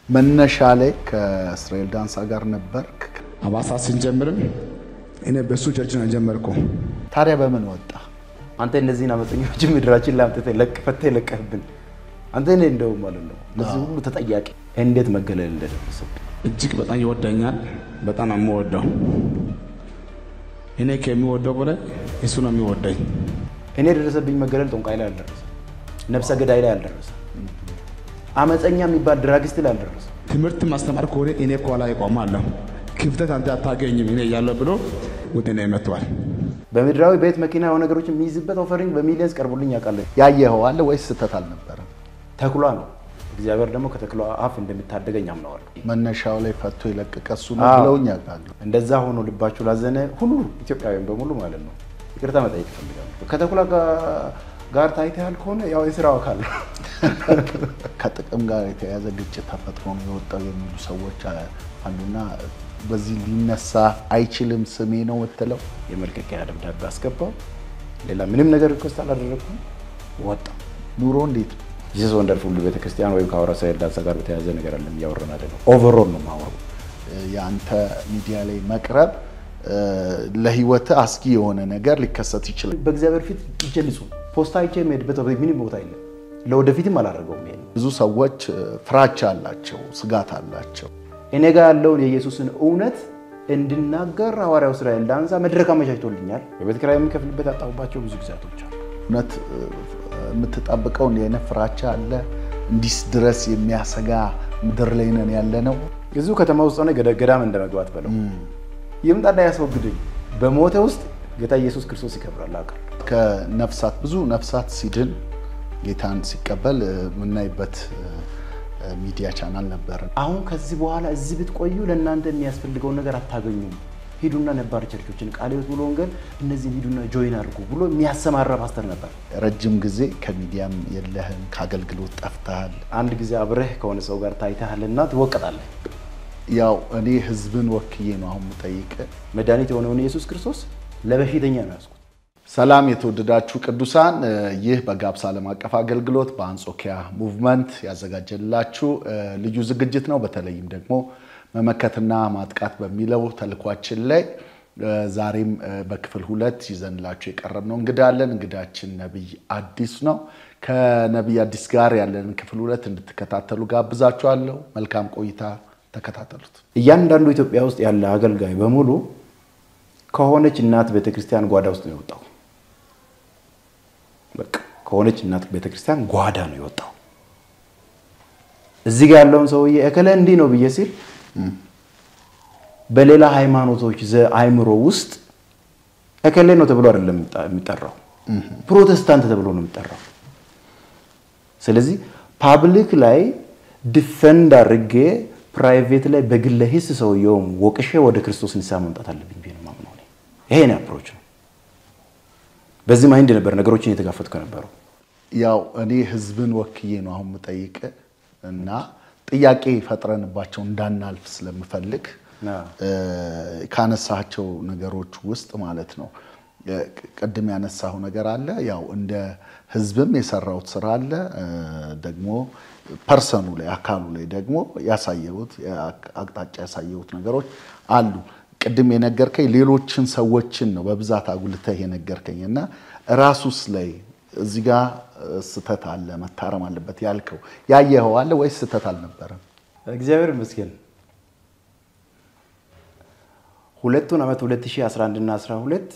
መነሻ ላይ ከእስራኤል ዳንሳ ጋር ነበርክ አባሳ ሲንጀምርም እኔ በሱ ቸርች ነው ጀመርኩ ታዲያ በምን ወጣ አንተ እነዚህን አመፀኞች ምድራችን ላምጥተ ለቅፈተ ለቀህብን አንተ እኔ እንደው ማለት ነው ለዚህ ሁሉ ተጠያቂ እንዴት መገለል እንደደረሰው እጅግ በጣም ይወደኛል በጣም አምወደው እኔ ከሚወደው በላይ እሱ ነው የሚወደኝ እኔ ደረሰብኝ መገለል ጦንቃይ ላይ አልደረሰ ነፍሰ ገዳይ ላይ አልደረሰ አመፀኛ የሚባል ድራግስት ላይ አልደረሰ ትምህርት ማስተማር ኮሬ እኔ ኮላ ይቆማለሁ ክፍተት አንተ አታገኝም እኔ ያለው ብሎ ወደኔ መጥቷል በመድራዊ ቤት መኪና የሆነ ነገሮችን የሚይዝበት ኦፈሪንግ በሚሊየንስ ቀርቦልኝ ያቃለ ያየኸው አለ ወይስ ስተት አልነበረም ተክሏ ነው እግዚአብሔር ደግሞ ከተክሏ አፍ እንደሚታደገኝ አምናዋል መነሻው ላይ ፈቶ ይለቀቀሱ ነው ብለውኝ ያቃሉ እንደዛ ሆኖ ልባችሁ ላዘነ ሁሉ ኢትዮጵያውያን በሙሉ ማለት ነው ይቅርታ መጠየቅ ፈልጋለሁ ከተክሏ ጋር ታይተሃል ከሆነ ያው የሥራው አካል ከጥቅም ጋር የተያዘ ግጭት ተፈጥሮ ነው የወጣው የሚሉ ሰዎች አሉና በዚህ ሊነሳ አይችልም ስሜ ነው ወጥተለው የመልቀቂያ ደብዳቤ አስገባው ሌላ ምንም ነገር ሪኩዌስት አላደረኩም ወጣ ኑሮ እንዴት ጂሰስ ወንደርፉል ቤተክርስቲያን ወይ ካወራ ሳይል ዳንሳ ጋር በተያዘ ነገር አለም ያወራና አይደለም ኦቨርኦል ነው ማወሩ ያንተ ሚዲያ ላይ መቅረብ ለህይወት አስጊ የሆነ ነገር ሊከሰት ይችላል በእግዚአብሔር ፊት ይጀልጹ ፖስታ አይቼ መድበት ምንም ቦታ የለም ለወደፊትም አላደረገውም ይሄን ብዙ ሰዎች ፍራቻ አላቸው ስጋት አላቸው እኔ ጋር ያለውን የኢየሱስን እውነት እንድናገር ሐዋርያው እስራኤል ዳንሳ መድረክ አመቻችቶልኛል በቤት ኪራይ የሚከፍልበት አጣውባቸው ብዙ ጊዜያቶች አሉ እውነት የምትጠብቀው እንደ ፍራቻ አለ እንዲስ ድረስ የሚያሰጋ ምድር ላይ ነን ያለነው እዚሁ ከተማ ውስጥ ሆነ ገዳም እንደመግባት በለው ይምጣና ያስወግደኝ በሞተ ውስጥ ጌታ ኢየሱስ ክርስቶስ ይከብራል አቃል ከነፍሳት ብዙ ነፍሳት ሲድን ጌታን ሲቀበል ምናይበት ሚዲያ ቻናል ነበር አሁን ከዚህ በኋላ እዚህ ብትቆዩ ለእናንተ የሚያስፈልገው ነገር አታገኙም ሄዱና ነበር ቸርቾችን ቃልዮት ብሎ ወንጌል እነዚህ ሄዱና ጆይን አድርጉ ብሎ የሚያሰማራ ፓስተር ነበር ረጅም ጊዜ ከሚዲያም የለህም ካገልግሎት ጠፍተሃል አንድ ጊዜ አብረህ ከሆነ ሰው ጋር ታይተሃልና ትወቀጣለህ ያው እኔ ህዝብን ወክዬ ነው አሁን መጠይቅ መድኃኒት የሆነው ኢየሱስ ክርስቶስ ለበሽተኛ ነው ያስኩት ሰላም የተወደዳችሁ ቅዱሳን ይህ በጋብስ ዓለም አቀፍ አገልግሎት በአንጾኪያ ሙቭመንት ያዘጋጀላችሁ ልዩ ዝግጅት ነው በተለይም ደግሞ መመከትና ማጥቃት በሚለው ተልኳችን ላይ ዛሬም በክፍል 2 ይዘንላችሁ የቀረብነው እንግዳችን ነብይ አዲስ ነው ከነብይ አዲስ ጋር ያለን ክፍል 2 እንድትከታተሉ ጋብዛችኋለሁ መልካም ቆይታ ተከታተሉት እያንዳንዱ ኢትዮጵያ ውስጥ ያለ አገልጋይ በሙሉ ከሆነች እናት ቤተክርስቲያን ጓዳ ውስጥ ነው የወጣው በቃ ከሆነች እናት ቤተክርስቲያን ጓዳ ነው የወጣው እዚህ ጋር ያለውን ሰውዬ እከለ እንዲ ነው በየሲል በሌላ ሃይማኖቶች አይምሮ ውስጥ እከለ ነው ተብሎ አይደለም የሚጠራው ፕሮቴስታንት ተብሎ ነው የሚጠራው ስለዚህ ፓብሊክ ላይ ዲፌንድ አድርጌ ፕራይቬት ላይ በግል ሂስ ሰውየው ወቅሼ ወደ ክርስቶስ ንስሐ መምጣት አለብኝ ቢሆን ማምነው ነው ይሄ ነው አፕሮች ነው በዚህ ማይንድ ነበር ነገሮችን የተጋፈጥኩ ነበር ያው እኔ ህዝብን ወክዬ ነው አሁን መጠይቅ እና ጥያቄ ፈጥረንባቸው እንዳናልፍ ስለምፈልግ ካነሳቸው ነገሮች ውስጥ ማለት ነው ቀድም ያነሳው ነገር አለ ያው እንደ ህዝብም የሰራውት ስራ አለ ደግሞ ፐርሰኑ ላይ አካሉ ላይ ደግሞ ያሳየውት አቅጣጫ ያሳየውት ነገሮች አሉ ቀድም የነገርከኝ ሌሎችን ሰዎችን ነው በብዛት አጉልተህ የነገርከኝና ራሱስ ላይ እዚህ ጋር ስተት አለ መታረም አለበት ያልከው ያየኸው አለ ወይስ ስተት አልነበረም እግዚአብሔር ይመስገን ሁለቱን አመት 2011 እና 12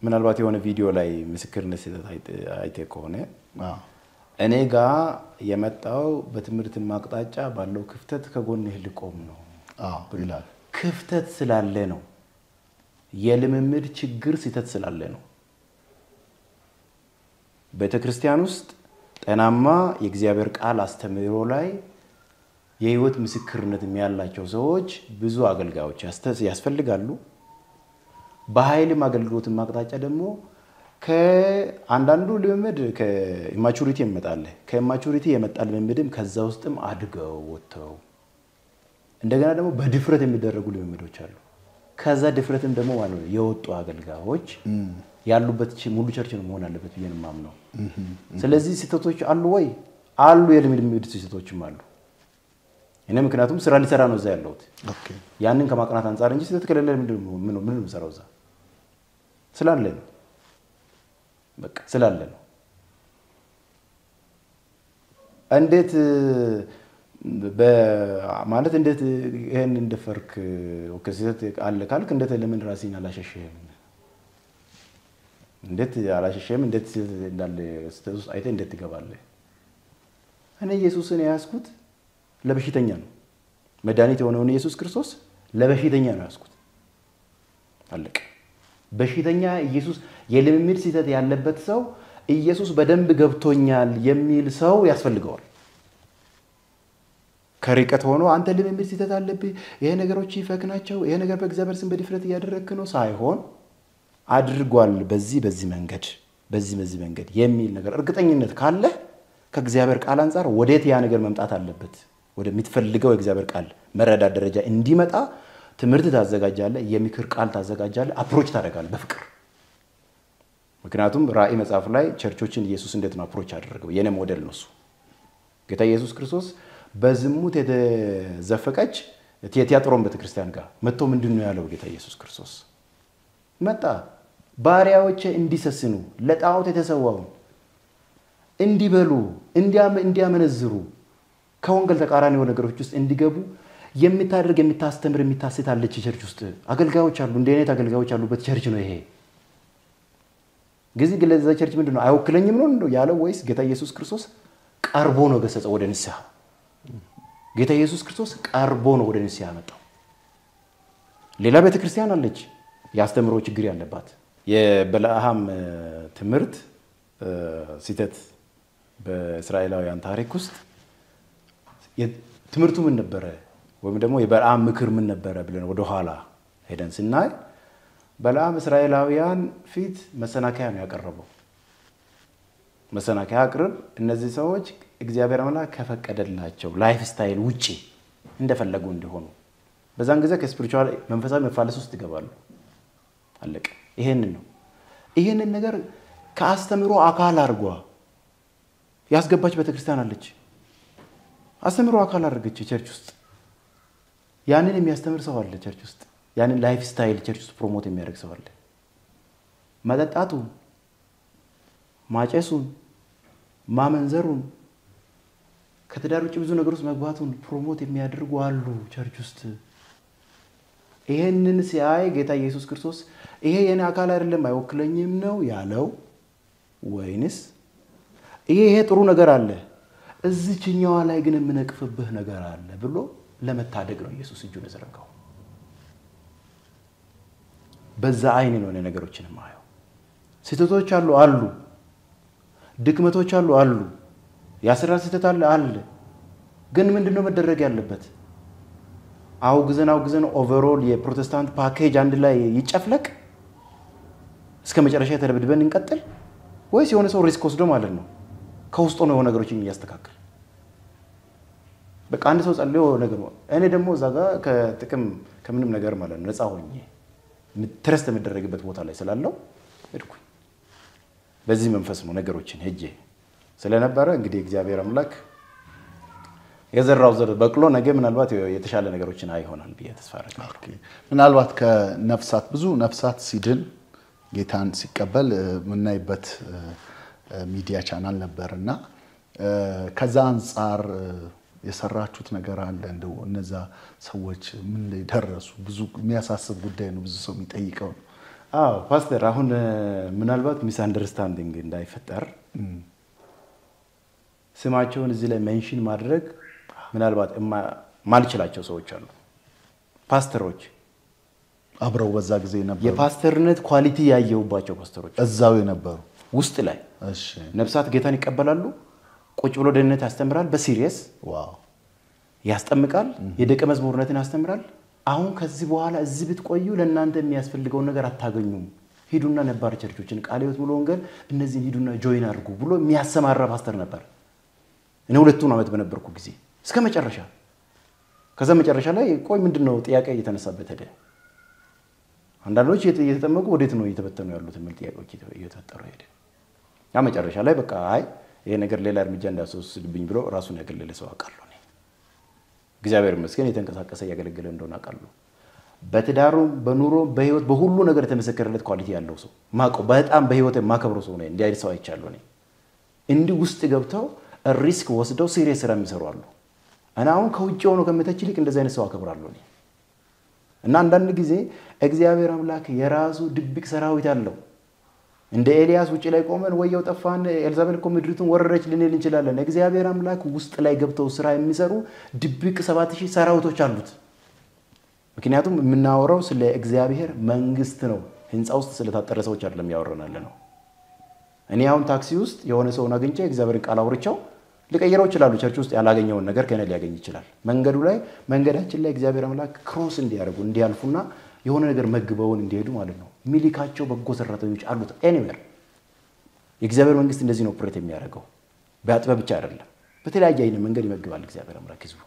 ምናልባት የሆነ ቪዲዮ ላይ ምስክርነት አይተ ከሆነ እኔ ጋር የመጣው በትምህርት ማቅጣጫ ባለው ክፍተት ከጎንህ ልቆም ነው ይላል ክፍተት ስላለ ነው የልምምድ ችግር ሲተት ስላለ ነው ቤተክርስቲያን ውስጥ ጤናማ የእግዚአብሔር ቃል አስተምሮ ላይ የህይወት ምስክርነት የሚያላቸው ሰዎች ብዙ አገልጋዮች ያስፈልጋሉ በኃይል ማገልግሎት ማቅጣጫ ደግሞ ከአንዳንዱ ልምምድ ከኢማቹሪቲ ይመጣል ከኢማቹሪቲ የመጣል ልምምድም ከዛ ውስጥም አድገው ወጥተው እንደገና ደግሞ በድፍረት የሚደረጉ ልምምዶች አሉ ከዛ ድፍረትም ደግሞ ማለት ነው የወጡ አገልጋዮች ያሉበት ሙሉ ቸርች ነው መሆን አለበት በየንም ማምነው ስለዚህ ስተቶች አሉ ወይ አሉ የልምምድ ስተቶችም አሉ እኔ ምክንያቱም ስራ ሊሰራ ነው እዛ ያለሁት ኦኬ ያንን ከማቅናት አንፃር እንጂ ስህተት ከሌለ ምን ምሰራው እዛ ስላለ ነው በቃ ስላለ ነው እንዴት በማለት እንዴት ይሄን እንደፈርክ ኦኬ ስህተት አለ ካልክ እንዴት ለምን ራስህን አላሸሸህም እንዴት አላሸሸህም እንዴት እንዳለ ስህተት ውስጥ አይተህ እንዴት ትገባለህ እኔ ኢየሱስን ያስኩት ለበሽተኛ ነው መድኃኒት የሆነውን ኢየሱስ ክርስቶስ ለበሽተኛ ነው ያስኩት አለቀ በሽተኛ ኢየሱስ የልምምድ ስህተት ያለበት ሰው ኢየሱስ በደንብ ገብቶኛል የሚል ሰው ያስፈልገዋል ከርቀት ሆኖ አንተ ልምምድ ስህተት አለብህ ይሄ ነገሮች ይፈክናቸው ይሄ ነገር በእግዚአብሔር ስም በድፍረት ያደረክ ነው ሳይሆን አድርጓል በዚህ መንገድ የሚል ነገር እርግጠኝነት ካለ ከእግዚአብሔር ቃል አንፃር ወዴት ያ ነገር መምጣት አለበት ወደምትፈልገው የእግዚአብሔር ቃል መረዳት ደረጃ እንዲመጣ ትምህርት ታዘጋጃለህ የምክር ቃል ታዘጋጃለህ አፕሮች ታደርጋለህ በፍቅር ምክንያቱም ራእይ መጽሐፍ ላይ ቸርቾችን ኢየሱስ እንዴት ነው አፕሮች ያደረገው የኔ ሞዴል ነው እሱ ጌታ ኢየሱስ ክርስቶስ በዝሙት የተዘፈቀች ቲያጥሮን ቤተክርስቲያን ጋር መጥቶ ምንድነው ያለው ጌታ ኢየሱስ ክርስቶስ መጣ ባሪያዎቼ እንዲሰስኑ ለጣዖት የተሰዋው እንዲበሉ እንዲያመነዝሩ ከወንጌል ተቃራኒ የሆነ ነገሮች ውስጥ እንዲገቡ የምታደርግ የምታስተምር የምታስት አለች ቸርች ውስጥ አገልጋዮች አሉ እንደ አይነት አገልጋዮች አሉበት ቸርች ነው ይሄ ግለዛ ቸርች ምንድነው አይወክለኝም ነው ያለው ወይስ ጌታ ኢየሱስ ክርስቶስ ቀርቦ ነው ገሰጸው ወደ ንስሐ ጌታ ኢየሱስ ክርስቶስ ቀርቦ ነው ወደ ንስሐ መጣው ሌላ ቤተክርስቲያን አለች ያስተምሮ ችግር ያለባት የበለዓም ትምህርት ሲተት በእስራኤላውያን ታሪክ ውስጥ ትምህርቱ ምን ነበር ወይም ደግሞ የበለዓም ምክር ምን ነበር ብለን ወደ ኋላ ሄደን ስናይ በለዓም እስራኤላውያን ፊት መሰናከያ ነው ያቀረበው መሰናከያ አቅርብ እነዚህ ሰዎች እግዚአብሔር አምላክ ከፈቀደላቸው ላይፍ ስታይል ውጪ እንደፈለጉ እንዲሆኑ በዛን ጊዜ ከስፒሪቹዋል መንፈሳዊ መፋለስ ውስጥ ይገባሉ አለቀ ይሄንን ነገር ከአስተምሮ አካል አርጓ ያስገባች ቤተክርስቲያን አለች አስተምሮ አካል አድርገች ቸርች ውስጥ ያንን የሚያስተምር ሰው አለ ቸርች ውስጥ ያንን ላይፍ ስታይል ቸርች ውስጥ ፕሮሞት የሚያደርግ ሰው አለ መጠጣቱ ማጨሱን ማመንዘሩን ከትዳር ውጭ ብዙ ነገሮች መግባቱን ፕሮሞት የሚያደርጉ አሉ ቸርች ውስጥ ይሄንን ሲያይ ጌታ ኢየሱስ ክርስቶስ ይሄ የኔ አካል አይደለም አይወክለኝም ነው ያለው ወይንስ ይሄ ጥሩ ነገር አለ እዚህኛው ላይ ግን ምንቅፍብህ ነገር አለ ብሎ ለመታደግ ነው ኢየሱስ እጁን ዘረጋው በዛ አይን ነው ነገሮችን ማየው ስህተቶች አሉ ድክመቶች አሉ ያስራል ስህተት አለ ግን ምንድነው መደረግ ያለበት አውግዘን ኦቨርኦል የፕሮቴስታንት ፓኬጅ አንድ ላይ ይጨፍለቅ እስከ መጨረሻ ተደብድበን እንቀጥል ወይስ የሆነ ሰው ሪስክ ወስዶ ማለት ነው ከውስጥ ነው ነገሮችን ያስተካክል በቃ አንድ ሰው ጸልዮ ነገር ነው እኔ ደግሞ እዛ ጋር ከጥቅም ከምንም ነገር ማለት ነው ነፃ ሆኜ ትረስት የሚደረግበት ቦታ ላይ ስላለው እድኩኝ በዚህ መንፈስ ነው ነገሮችን ሄጄ ስለነበረ እንግዲህ እግዚአብሔር አምላክ የዘራው ዘር በቅሎ ነገ ምናልባት የተሻለ ነገሮችን አይሆናል ብዬ ተስፋ አደርጋለሁ ምናልባት ከነፍሳት ብዙ ነፍሳት ሲድን ጌታን ሲቀበል ምናይበት ሚዲያ ቻናል ነበርና ከዛ አንፃር የሰራችሁት ነገር አለ እንደው እነዛ ሰዎች ምን ላይ ደረሱ ብዙ የሚያሳስብ ጉዳይ ነው ብዙ ሰው የሚጠይቀው ፓስተር አሁን ምናልባት ሚስ አንደርስታንዲንግ እንዳይፈጠር ስማቸውን እዚህ ላይ ሜንሽን ማድረግ ምናልባት ማልችላቸው ሰዎች አሉ ፓስተሮች አብረው በዛ ጊዜ ነበሩ የፓስተርነት ኳሊቲ ያየውባቸው ፓስተሮች እዛው የነበሩ ውስጥ ላይ እሺ ነፍሳት ጌታን ይቀበላሉ ቁጭ ብሎ ደህንነት ያስተምራል በሲሪየስ ዋው ያስጠምቃል የደቀ መዝሙርነትን ያስተምራል አሁን ከዚህ በኋላ እዚህ ብትቆዩ ለእናንተ የሚያስፈልገው ነገር አታገኙም ሂዱና ነባር ቸርቾችን ቃልዮት ብሎ ወንጌል እነዚህን ሂዱና ጆይን አድርጉ ብሎ የሚያሰማራ ፓስተር ነበር እኔ ሁለቱን አመት በነበርኩ ጊዜ እስከ መጨረሻ ከዛ መጨረሻ ላይ ቆይ ምንድነው ጥያቄ እየተነሳበት ሄደ አንዳንዶች እየተጠመቁ ወዴት ነው እየተበተኑ ያሉት ምን ጥያቄዎች እየተፈጠሩ ሄደ ያ መጨረሻ ላይ በቃ አይ ይሄ ነገር ሌላ እርምጃ እንዳስወስድብኝ ብሎ ራሱን ያገለለ ሰው አቃለው ነው እግዚአብሔር ይመስገን የተንቀሳቀሰ ያገለገለ እንደሆነ አውቃለሁ። በትዳሩ በኑሮ በህይወት በሁሉ ነገር የተመሰከረለት ኳሊቲ ያለው ሰው ማቀው በጣም በህይወት የማከብረው ሰው ነው። እንዲህ አይነት ሰው አይቻለሁ እኔ። እንዲህ ውስጥ ገብተው ሪስክ ወስደው ሲሪየስ ስራ የሚሰሩ አሉ። እና አሁን ከውጭ ሆኖ ከመተች ይልቅ እንደዚህ አይነት ሰው አከብራለሁ እኔ። እና አንዳንድ ጊዜ እግዚአብሔር አምላክ የራሱ ድብቅ ሰራዊት አለው። እንደ ኤልያስ ውጪ ላይ ቆመን ወየው ጠፋን ኤልዛቤል እኮ ምድሪቱን ወረረች ልንል እንችላለን። እግዚአብሔር አምላክ ውስጥ ላይ ገብተው ስራ የሚሰሩ ድብቅ 7000 ሰራዊቶች አሉት። ምክንያቱም የምናወራው ስለ እግዚአብሔር መንግስት ነው። ህንጻ ውስጥ ስለታጠረ ሰዎች አይደለም ያወራናል ነው። እኔ አሁን ታክሲ ውስጥ የሆነ ሰውን አግኝቼ እግዚአብሔርን ቃል አውርቻው ሊቀየረው ይችላል። ቸርች ውስጥ ያላገኘውን ነገር ከነ ሊያገኝ ይችላል። መንገዱ ላይ መንገዳችን ላይ እግዚአብሔር አምላክ ክሮስ እንዲያርጉ እንዲያልፉና የሆነ ነገር መግበውን እንዲሄዱ ማለት ነው። ሚሊካቸው በጎ ሰራተኞች አሉት ኤኒዌር። የእግዚአብሔር መንግስት እንደዚህ ነው ኦፕሬት የሚያደርገው። በአጥበ ብቻ አይደለም፣ በተለያየ አይነት መንገድ ይመግባል እግዚአብሔር አምላክ ህዝቡ።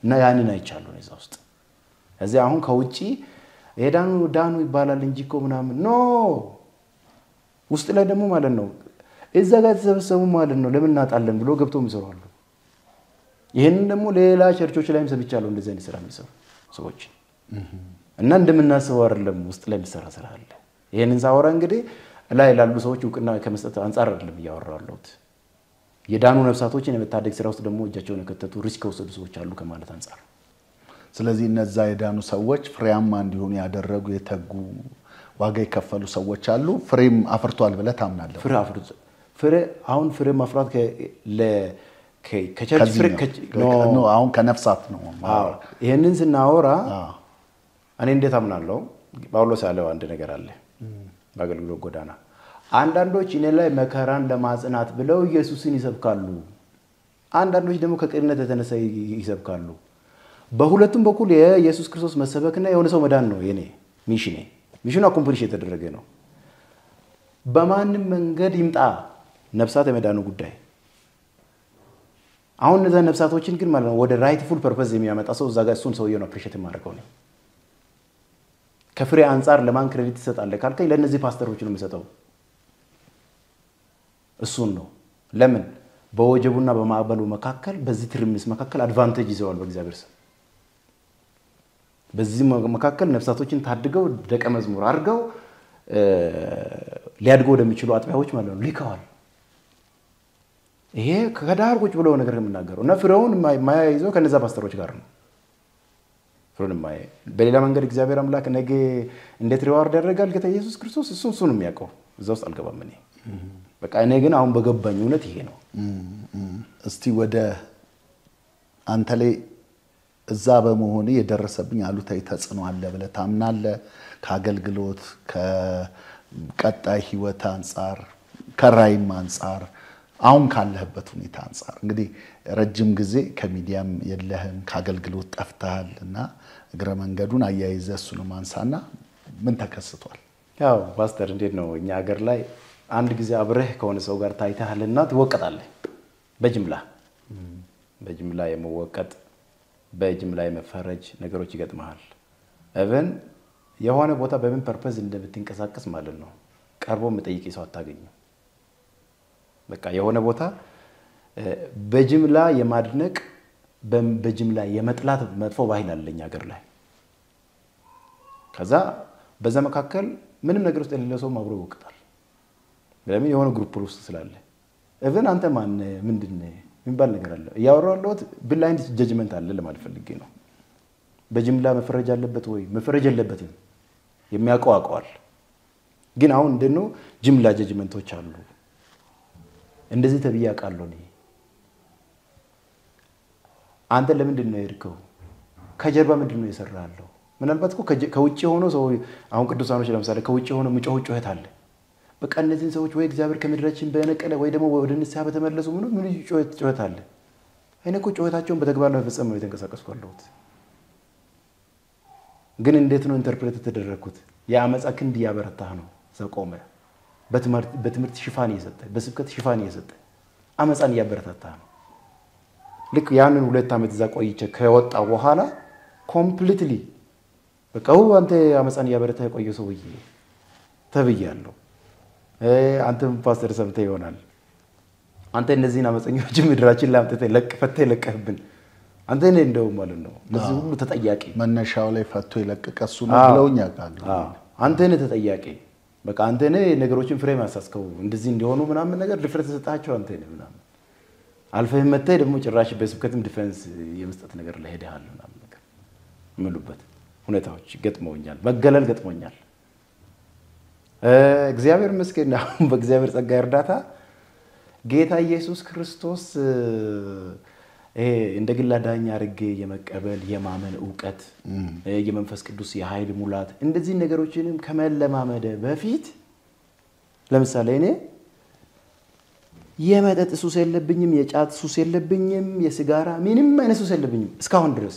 እና ያንን አይቻለሁ ነው እዛ ውስጥ። እዚህ አሁን ከውጪ ዳኑ ይባላል እንጂ እኮ ምናምን ኖ ውስጥ ላይ ደግሞ ማለት ነው እዛ ጋር ተሰበሰቡ ማለት ነው ለምን እናጣለን ብሎ ገብቶ የሚሰራሉ። ይሄንን ደግሞ ሌላ ቸርቾች ላይም ሰብቻለሁ እንደዚህ አይነት ስራ የሚሰሩ ሰዎች እና እንደምናስበው አይደለም ውስጥ ላይ የሚሰራ ስራ አለ። ይሄንን ሳወራ እንግዲህ ላይ ላሉ ሰዎች እውቅና ከመስጠት አንፃር አይደለም እያወራሁት። የዳኑ ነፍሳቶችን የመታደግ ስራ ውስጥ ደግሞ እጃቸውን የከተቱ ሪስክ ወሰዱ ሰዎች አሉ ከማለት አንፃር። ስለዚህ እነዛ የዳኑ ሰዎች ፍሬያማ እንዲሆኑ ያደረጉ የተጉ ዋጋ የከፈሉ ሰዎች አሉ። ፍሬም አፍርቷል ብለህ ታምናለህ? ፍሬ አሁን ፍሬ ማፍራት ከቸርች ፍሬ ነው አሁን ከነፍሳት ነው። ይሄንን ስናወራ እኔ እንዴት አምናለሁ? ጳውሎስ ያለው አንድ ነገር አለ በአገልግሎት ጎዳና። አንዳንዶች እኔ ላይ መከራን ለማጽናት ብለው ኢየሱስን ይሰብካሉ፣ አንዳንዶች ደግሞ ከቅንነት የተነሳ ይሰብካሉ። በሁለቱም በኩል የኢየሱስ ክርስቶስ መሰበክና የሆነ ሰው መዳን ነው የኔ ሚሽኑ አኮምፕሊሽ የተደረገ ነው። በማንም መንገድ ይምጣ ነፍሳት የመዳኑ ጉዳይ አሁን እነዛ ነፍሳቶችን ግን ማለት ነው ወደ ራይትፉል ፐርፐዝ የሚያመጣ ሰው እዛ ጋር እሱን ሰውየው ነው አፕሪሺየት ማድረገው ነው። ከፍሬ አንፃር ለማን ክሬዲት ትሰጣለህ ካልከኝ ለነዚህ ፓስተሮች ነው የምሰጠው እሱን ነው። ለምን በወጀቡና በማዕበሉ መካከል በዚህ ትርምስ መካከል አድቫንቴጅ ይዘዋል በእግዚአብሔር ስም። በዚህ መካከል ነፍሳቶችን ታድገው ደቀ መዝሙር አድርገው ሊያድጉ ወደሚችሉ አጥቢያዎች ማለት ነው ልከዋል። ይሄ ከዳር ቁጭ ብለው ነገር የምናገረው እና ፍሬውን የማያይዘው ከነዛ ፓስተሮች ጋር ነው። ፍሬውን በሌላ መንገድ እግዚአብሔር አምላክ ነገ እንዴት ሪዋርድ ያደርጋል ጌታ ኢየሱስ ክርስቶስ እሱን የሚያውቀው እዛ ውስጥ አልገባም እኔ። በቃ እኔ ግን አሁን በገባኝ እውነት ይሄ ነው። እስቲ ወደ አንተ ላይ እዛ በመሆኔ የደረሰብኝ አሉታዊ ተጽዕኖ አለ ብለህ ታምናለህ? ከአገልግሎት ከቀጣይ ህይወት አንፃር ከራይም አንፃር አሁን ካለህበት ሁኔታ አንፃር እንግዲህ ረጅም ጊዜ ከሚዲያም የለህም ከአገልግሎት ጠፍተሃል እና እግረ መንገዱን አያይዘህ እሱንም አንሳና ምን ተከስቷል? ያው ፓስተር እንዴት ነው እኛ ሀገር ላይ አንድ ጊዜ አብረህ ከሆነ ሰው ጋር ታይተሃልና ትወቀጣለህ። በጅምላ የመወቀጥ በጅምላ የመፈረጅ ነገሮች ይገጥማል። even የሆነ ቦታ በምን ፐርፐዝ እንደምትንቀሳቀስ ማለት ነው ቀርቦ መጠይቅ ሰው አታገኙ። በቃ የሆነ ቦታ በጅምላ የማድነቅ በጅምላ የመጥላት መጥፎ ባህል አለኝ ሀገር ላይ። ከዛ በዛ መካከል ምንም ነገር ውስጥ የሌለ ሰው አብሮ ይወቅጣል። ለምን የሆነ ግሩፕ ውስጥ ስላለ even አንተ ማን ምንድነው የሚባል ነገር አለ። ያወራውለት ብላይንድ ጀጅመንት አለ ለማለት ፈልጌ ነው። በጅምላ መፈረጅ አለበት ወይ መፈረጅ የለበትም የሚያውቀው አውቀዋል። ግን አሁን እንደነው ጅምላ ጀጅመንቶች አሉ። እንደዚህ ተብያ ቃለው ነው። አንተ ለምንድን ነው የሄድከው? ከጀርባ ምንድነው የሰራለው? ምናልባት እኮ ከውጪ ሆኖ ሰው አሁን ቅዱሳኖች ለምሳሌ ከውጪ ሆኖ ጩኸት አለ። በቃ እነዚህን ሰዎች ወይ እግዚአብሔር ከምድራችን በነቀለ ወይ ደግሞ ወደ ንስሐ በተመለሱ ምን ጩኸት አለ። እኔ እኮ ጩኸታቸውን በተግባር ለመፈጸም ነው የተንቀሳቀስኩ ያለሁት። ግን እንዴት ነው ኢንተርፕሬት ተደረኩት? የአመጻ ክንድ ያበረታህ ነው ዘቆመ በትምህርት ሽፋን እየሰጠ በስብከት ሽፋን እየሰጠ አመጻን ያበረታታህ ነው። ልክ ያንን 2 አመት እዛ ቆይቼ ከወጣው በኋላ ኮምፕሊትሊ በቃው አንተ አመጻን ያበረታህ ቆየው ሰውዬ ተብያለሁ። አንተም ፓስተር ሰምተህ ይሆናል። አንተ እነዚህን አመፀኞች ምድራችን ላይ አምጥተህ ለቀህብን አንተ ነህ እንደው ማለት ነው ለዚህ ሁሉ ተጠያቂ መነሻው ላይ ፈቶ ይለቀቀ እሱ ነው ብለውኛ ቃል አንተ ነህ ተጠያቂ በቃ አንተ ነህ ነገሮችን ፍሬም ያሳስከው እንደዚህ እንዲሆኑ ምናምን ነገር ድፍረት ተሰጣቸው አንተ ነህ ምናምን አልፈህ መተህ ደግሞ ጭራሽ በስብከትም ዲፌንስ የመስጠት ነገር ላይ ሄደሃል ምናምን ነገር ምሉበት ሁኔታዎች ገጥመውኛል መገለል ገጥሞኛል እግዚአብሔር መስገን አሁን በእግዚአብሔር ጸጋ እርዳታ ጌታ ኢየሱስ ክርስቶስ እንደ ግል ዳኛ አድርጌ የመቀበል የማመን ዕውቀት የመንፈስ ቅዱስ የኃይል ሙላት እንደዚህ ነገሮችንም ከመለማመደ በፊት ለምሳሌ እኔ የመጠጥ ሱስ የለብኝም የጫት ሱስ የለብኝም የሲጋራ ምንም አይነት ሱስ የለብኝም እስካሁን ድረስ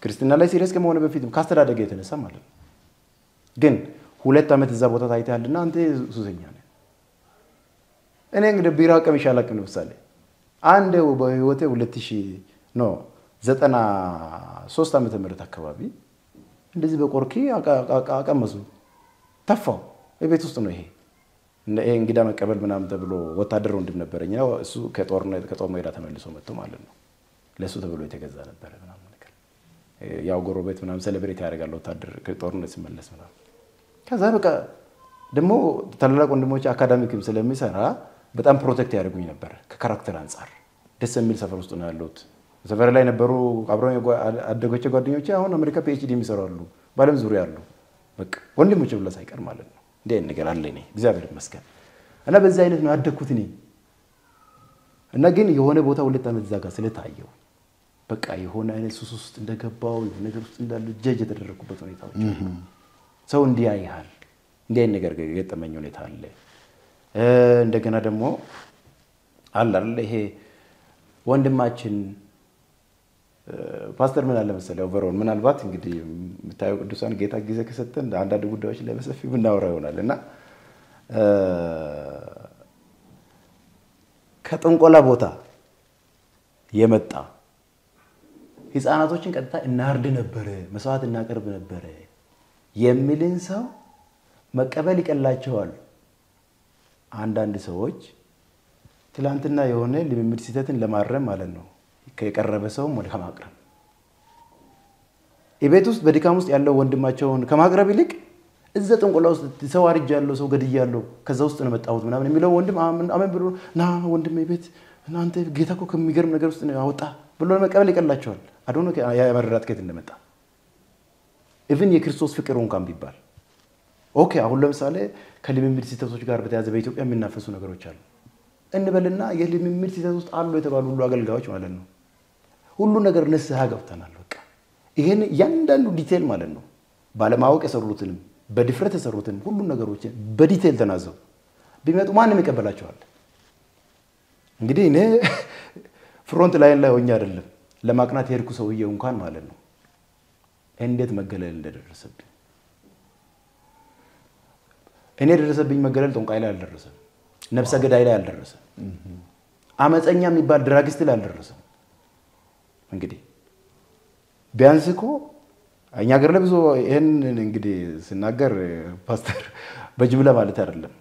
ክርስቲያና ላይ ሲሪየስ ከመሆነ በፊትም ካስተዳደገ የተነሳ ማለት ነው ግን 2 ዓመት እዛ ቦታ ታይታልና አንተ ሱሰኛ ነህ እኔ እንግዲህ ቢራ ቀምሼ አላውቅም ለምሳሌ አንድ በህይወቴ 93 ዓመተ ምህረት አካባቢ እንደዚህ በቆርኪ አቀመሱ ተፋው በቤት ውስጥ ነው ይሄ እንግዳ መቀበል ምናምን ተብሎ ወታደር ወንድም ነበርኛ እሱ ከጦር ሜዳ ተመልሶ መጥቶ ማለት ነው ለሱ ተብሎ የተገዛ ነበር ምናምን ነገር ያው ጎረቤት ምናምን ሴሌብሬት ያደርጋል ወታደር ከጦርነት ሲመለስ ምናምን ከዛ በቃ ደግሞ ታላላቅ ወንድሞች አካዳሚክም ስለሚሰራ በጣም ፕሮቴክት ያደርጉኝ ነበር ከካራክተር አንፃር ደስ የሚል ሰፈር ውስጥ ነው ያለሁት ሰፈር ላይ ነበሩ አብረው አደጎቼ ጓደኞቼ አሁን አሜሪካ ፒኤችዲ የሚሰራሉ ባለም ዙሪያ ያሉ በቃ ወንድሞቼ ብለ ሳይቀር ማለት ነው እንዴ ነገር አለ እኔ እግዚአብሔር ይመስገን እና በዛ አይነት ነው ያደኩት እኔ እና ግን የሆነ ቦታ 2 ዓመት ዛጋ ስለታየው በቃ የሆነ አይነት ሱስ ውስጥ እንደገባው የሆነ ነገር ውስጥ እንዳለ ጀጅ የተደረኩበት ሁኔታዎች ሰው እንዲያይሃል እንዴ ነገር ገጠመኝ ሁኔታ አለ እንደገና ደግሞ አለ አይደል ይሄ ወንድማችን ፓስተር ምን አለ መሰለኝ ኦቨርኦል ምናልባት እንግዲህ የምታየው ቅዱሳን ጌታ ጊዜ ከሰጠን አንዳንድ ጉዳዮች ላይ በሰፊው ብናወራ ይሆናልና ከጥንቆላ ቦታ የመጣ ህፃናቶችን ቀጥታ እናርድ ነበር መስዋዕት እናቀርብ ነበር የሚልን ሰው መቀበል ይቀላቸዋል አንዳንድ ሰዎች ትላንትና የሆነ ልምምድ ሲተትን ለማረም ማለት ነው ከቀረበ ሰው ወደ ከማቅረብ እቤት ውስጥ በድካም ውስጥ ያለው ወንድማቸውን ከማቅረብ ይልቅ እዛ ጥንቆላ ውስጥ ሰው አርጅ ያለው ሰው ገድይ ያለው ከዛ ውስጥ ነው መጣሁት ምናምን የሚለው ወንድም አመን ብሎ ና ወንድም እቤት እናንተ ጌታ እኮ ከሚገርም ነገር ውስጥ ነው ያወጣ ብሎ መቀበል ይቀላቸዋል አዶኖ ያመረራት ከት እንደመጣ ኢቭን የክርስቶስ ፍቅር እንኳን ቢባል ኦኬ አሁን ለምሳሌ ከልምምድ ሲተቶች ጋር በተያዘ በኢትዮጵያ የሚናፈሱ ነገሮች አሉ እንበልና የልምምድ ሲተት ውስጥ አሉ የተባሉ ሁሉ አገልጋዮች ማለት ነው ሁሉ ነገር ንስሐ ገብተናል በቃ ይሄን ያንዳንዱ ዲቴል ማለት ነው ባለማወቅ የሰሩትን በድፍረት የሰሩትን ሁሉ ነገሮች በዲቴል ተናዘው ቢመጡ ማንም ይቀበላቸዋል እንግዲህ እኔ ፍሮንት ላይን ላይ ሆኜ አይደለም ለማቅናት የርኩ ሰውዬው እንኳን ማለት ነው እንዴት መገለል እንደደረሰብኝ እኔ ደረሰብኝ መገለል ጦንቃይ ላይ አልደረሰም ነፍሰ ገዳይ ላይ አልደረሰም አመፀኛ የሚባል ድራጊስት ላይ አልደረሰም እንግዲህ ቢያንስ እኮ እኛ ሀገር ለብዙ ይሄን እንግዲህ ሲናገር ፓስተር በጅምላ ማለት አይደለም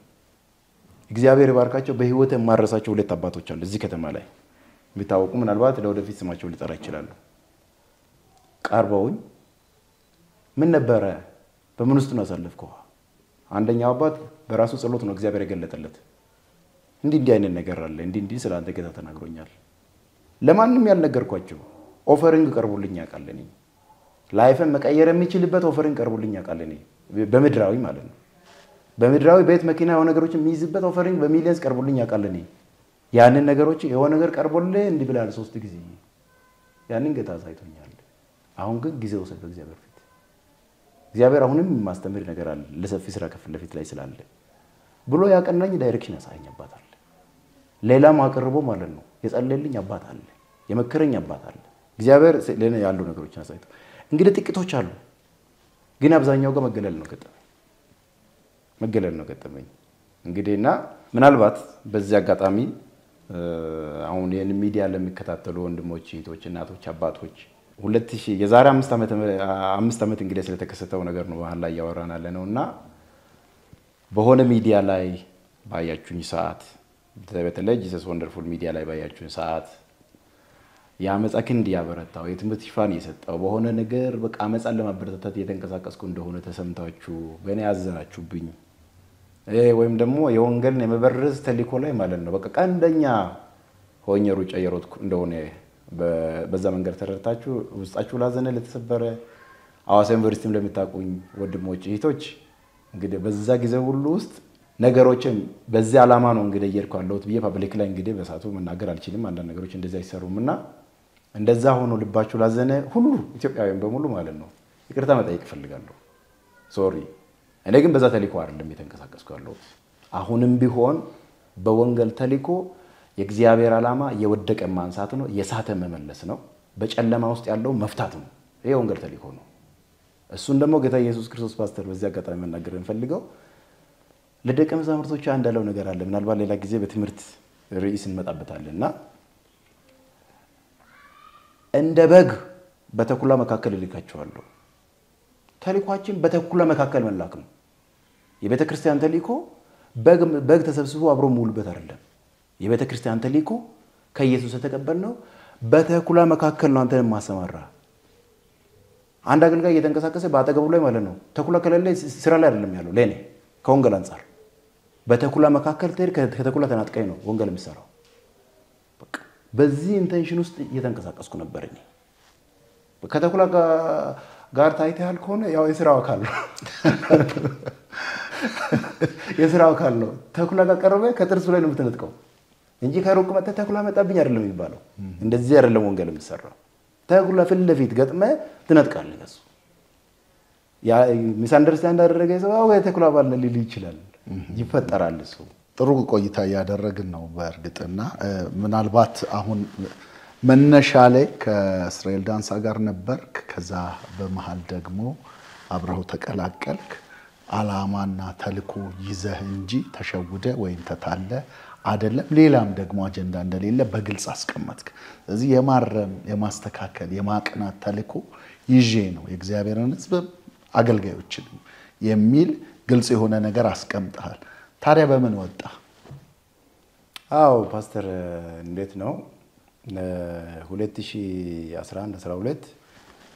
እግዚአብሔር ይባርካቸው በህይወት የማረሳቸው 2 አባቶች አሉ እዚህ ከተማ ላይ ቢታወቁ ምናልባት ለወደፊት ስማቸው ሊጠራ ይችላል ቀርበውኝ ምን ነበረ በምን ውስጥ ነው ያሳለፍከው አንደኛው አባት በራሱ ጸሎት ነው እግዚአብሔር የገለጠለት እንዲህ አይነት ነገር አለ እንዲህ ስላንተ ጌታ ተናግሮኛል ለማንንም ያልነገርኳቸው ኦፈሪንግ ቀርቦልኝ ያቃለኝ ላይፍን መቀየር የሚችልበት ኦፈሪንግ ቀርቦልኝ ያቃለኝ በመድራዊ ማለት ነው በመድራዊ ቤት መኪና የሆነ ነገሮችን የሚይዝበት ኦፈሪንግ በሚሊየንስ ቀርቦልኝ ያቃለኝ ያንን ነገሮች የሆነ ነገር ቀርቦልኝ እንዲህ ብላል 3 ጊዜ ያንን ጌታ ሳይቶኛል አሁን ግን ጊዜው ሰበ እግዚአብሔር ፊት እግዚአብሔር አሁንም ማስተምር ነገር አለ ለሰፊ ስራ ከፍል ለፊት ላይ ስላለ ብሎ ያቀናኝ ዳይሬክሽን ያሳየኛባታል ሌላም አቀርቦ ማለት ነው የጸለየልኝ አባት አለ የመከረኝ አባት አለ እግዚአብሔር ለኔ ያሉ ነገሮችን አሳይቶ እንግዲህ ጥቂቶች አሉ ግን አብዛኛው ጋር መገለል ነው ገጠመኝ እንግዲህና ምናልባት በዚህ አጋጣሚ አሁን የን ሚዲያ ለሚከታተሉ ወንድሞች እህቶች እናቶች አባቶች 2000 የዛሬ 5 ዓመት እንግዲህ ስለተከሰተው ነገር ነው ባህል ላይ ያወራናል ነውና በሆነ ሚዲያ ላይ ባያችሁኝ ሰዓት በተለይ ጂሰስ ወንደርፉል ሚዲያ ላይ ባያችሁኝ ሰዓት የአመፃ ክንድ ያበረታው የትምህርት ሽፋን የሰጠው በሆነ ነገር በቃ አመፃን ለማበረታታት እየተንቀሳቀስኩ እንደሆነ ተሰምታችሁ በእኔ ያዘናችሁብኝ ወይም ደግሞ የወንጌልን የመበረዝ ተልእኮ ላይ ማለት ነው በቃ ቀንደኛ ሆኜ ሩጫ እየሮጥኩ እንደሆነ በዛ መንገድ ተረድታችሁ ውስጣችሁ ላዘነ ለተሰበረ ሐዋሳ ዩኒቨርሲቲም ለምታቁኝ ወንድሞች እህቶች እንግዲህ በዛ ጊዜ ሁሉ ውስጥ ነገሮችን በዚህ ዓላማ ነው እንግዲህ እየርኳለሁት ብዬ ፐብሊክ ላይ እንግዲህ በሳቱ መናገር አልችልም አንዳንድ ነገሮች እንደዛ አይሰሩምና እንደዛ ሆኖ ልባችሁ ላዘነ ሁሉ ኢትዮጵያውያን በሙሉ ማለት ነው ይቅርታ መጠየቅ ፈልጋለሁ ሶሪ እኔ ግን በዛ ተልእኮ አይደለም የተንቀሳቀስኩ ያለሁት አሁንም ቢሆን በወንጌል ተልእኮ የእግዚአብሔር ዓላማ የወደቀ ማንሳት ነው የሳተ መመለስ ነው በጨለማ ውስጥ ያለው መፍታት ነው ይሄ ወንጌል ተልእኮ ነው እሱን ደግሞ ጌታ ኢየሱስ ክርስቶስ ፓስተር በዚህ አጋጣሚ መናገር እንፈልገው ለደቀ መዛሙርቶቹ አንዳለው ነገር አለ ምናልባት ሌላ ጊዜ በትምህርት ርዕስ እንመጣበታለንና እንደ በግ በተኩላ መካከል ልካቸዋለሁ ተልእኮአችን በተኩላ መካከል መላክ ነው የቤተ ክርስቲያን ተልእኮ በግ ተሰብስቦ አብሮ ሙሉበት አይደለም የቤተ ክርስቲያን ተልእኮ ከኢየሱስ ተቀበልነው በተኩላ መካከል ነው አንተን ማሰማራ አንድ አገልጋይ እየተንቀሳቀሰ ባጠገቡ ላይ ማለት ነው ተኩላ ከሌለ ስራ ላይ አይደለም ያለው ለኔ ከወንጌል አንፃር በተኩላ መካከል ከተኩላ ተናጥቀኝ ነው ወንጌል የሚሰራው በቃ በዚህ ኢንቴንሽን ውስጥ እየተንቀሳቀስኩ ነበርኝ ከተኩላ ጋር ታይተሃል ከሆነ ያው የሥራው አካል ነው የሥራው አካል ነው ተኩላ ጋር ቀርበ ከጥርሱ ላይ ነው የምትነጥቀው እንጂ ከሩቅ መጥተህ ተኩላ መጣብኝ አይደለም የሚባለው እንደዚህ አይደለም ወንጌል የሚሰራው ተኩላ ፊት ለፊት ገጥመ ትነጥቃለህ እሱ ያ ሚስ አንደርስታንድ አደረገ ሰው ተኩላ ባለ ሊል ይችላል ይፈጠራል እሱ ጥሩ ቆይታ ያደረግን ነው በእርግጥና ምናልባት አሁን መነሻ ላይ ከእስራኤል ዳንሳ ጋር ነበርክ ከዛ በመሃል ደግሞ አብረው ተቀላቀልክ አላማና ተልኮ ይዘህ እንጂ ተሸውደ ወይም ተታለ አይደለም ሌላም ደግሞ አጀንዳ እንደሌለ በግልጽ አስቀመጥክ ስለዚህ የማረም የማስተካከል የማቅናት ተልኮ ይዤ ነው የእግዚአብሔርን ሕዝብ አገልጋዮችን የሚል ግልጽ የሆነ ነገር አስቀምጣል ታዲያ በምን ወጣ አው ፓስተር እንዴት ነው 2011 12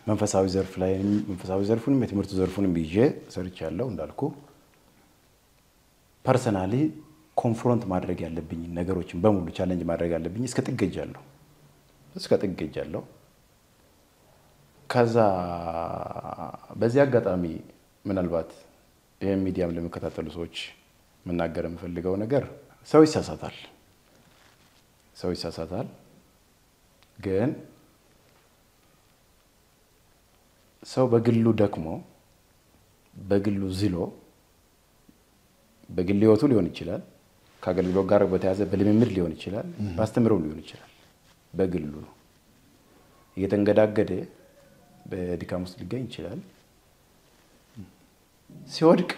መንፈሳዊ ዘርፍ ላይ መንፈሳዊ ዘርፉንም የትምህርት ዘርፉንም ይዤ ሰርቻለሁ እንዳልኩ ፐርሰናሊ ኮንፍሮንት ማድረግ ያለብኝ ነገሮችን በሙሉ ቻሌንጅ ማድረግ ያለብኝ እስከ ጥገጃለሁ ከዛ በዚህ አጋጣሚ ምናልባት ይሄ ሚዲያም ለመከታተሉ ሰዎች መናገር የምፈልገው ነገር ሰው ይሳሳታል ግን ሰው በግሉ ደክሞ በግሉ ዝሎ በግል ህይወቱ ሊሆን ይችላል ከአገልግሎት ጋር በተያዘ በልምምድ ሊሆን ይችላል ባስተምረው ሊሆን ይችላል በግሉ ነው እየተንገዳገደ በድካም ውስጥ ሊገኝ ይችላል ሲወድቅ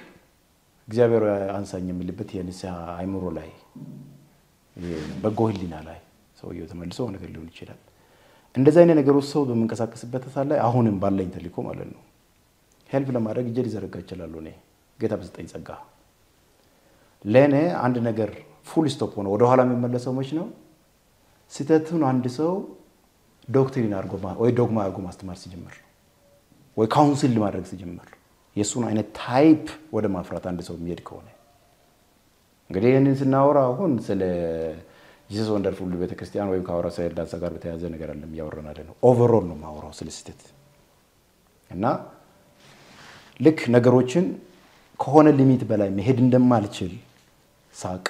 እግዚአብሔር አንሳኝ የሚልበት የንስሐ አይምሮ ላይ በጎ ህሊና ላይ ሰውየው ተመልሶ ነገር ሊሆን ይችላል እንደዛ አይነት ነገሮች ሰው በመንቀሳቀስበት ሰዓት ላይ አሁንም ባለኝ ተልእኮ ማለት ነው ሄልፕ ለማድረግ እጄ ሊዘረጋ ይችላል ነው ጌታ በሰጠኝ ጸጋ ለኔ አንድ ነገር ፉል ስቶፕ ሆኖ ወደ ኋላ የሚመለሰው መች ነው ስህተቱን አንድ ሰው ዶክትሪን አድርጎ ወይ ዶግማ አድርጎ ማስተማር ሲጀምር ወይ ካውንስል ማድረግ ሲጀምር የሱን አይነት ታይፕ ወደ ማፍራት አንድ ሰው የሚሄድ ከሆነ እንግዲህ እነን ስናወራ አሁን ስለ ጂሰስ ወንደርፉል ቤተክርስቲያን ወይ ካወራ ሳይል ዳንሳ ጋር በተያያዘ ነገር አይደለም ያወራን አይደለም ኦቨርኦል ነው ማወራው ስለ ስህተት እና ልክ ነገሮችን ከሆነ ሊሚት በላይ መሄድ እንደማልችል ሳቅ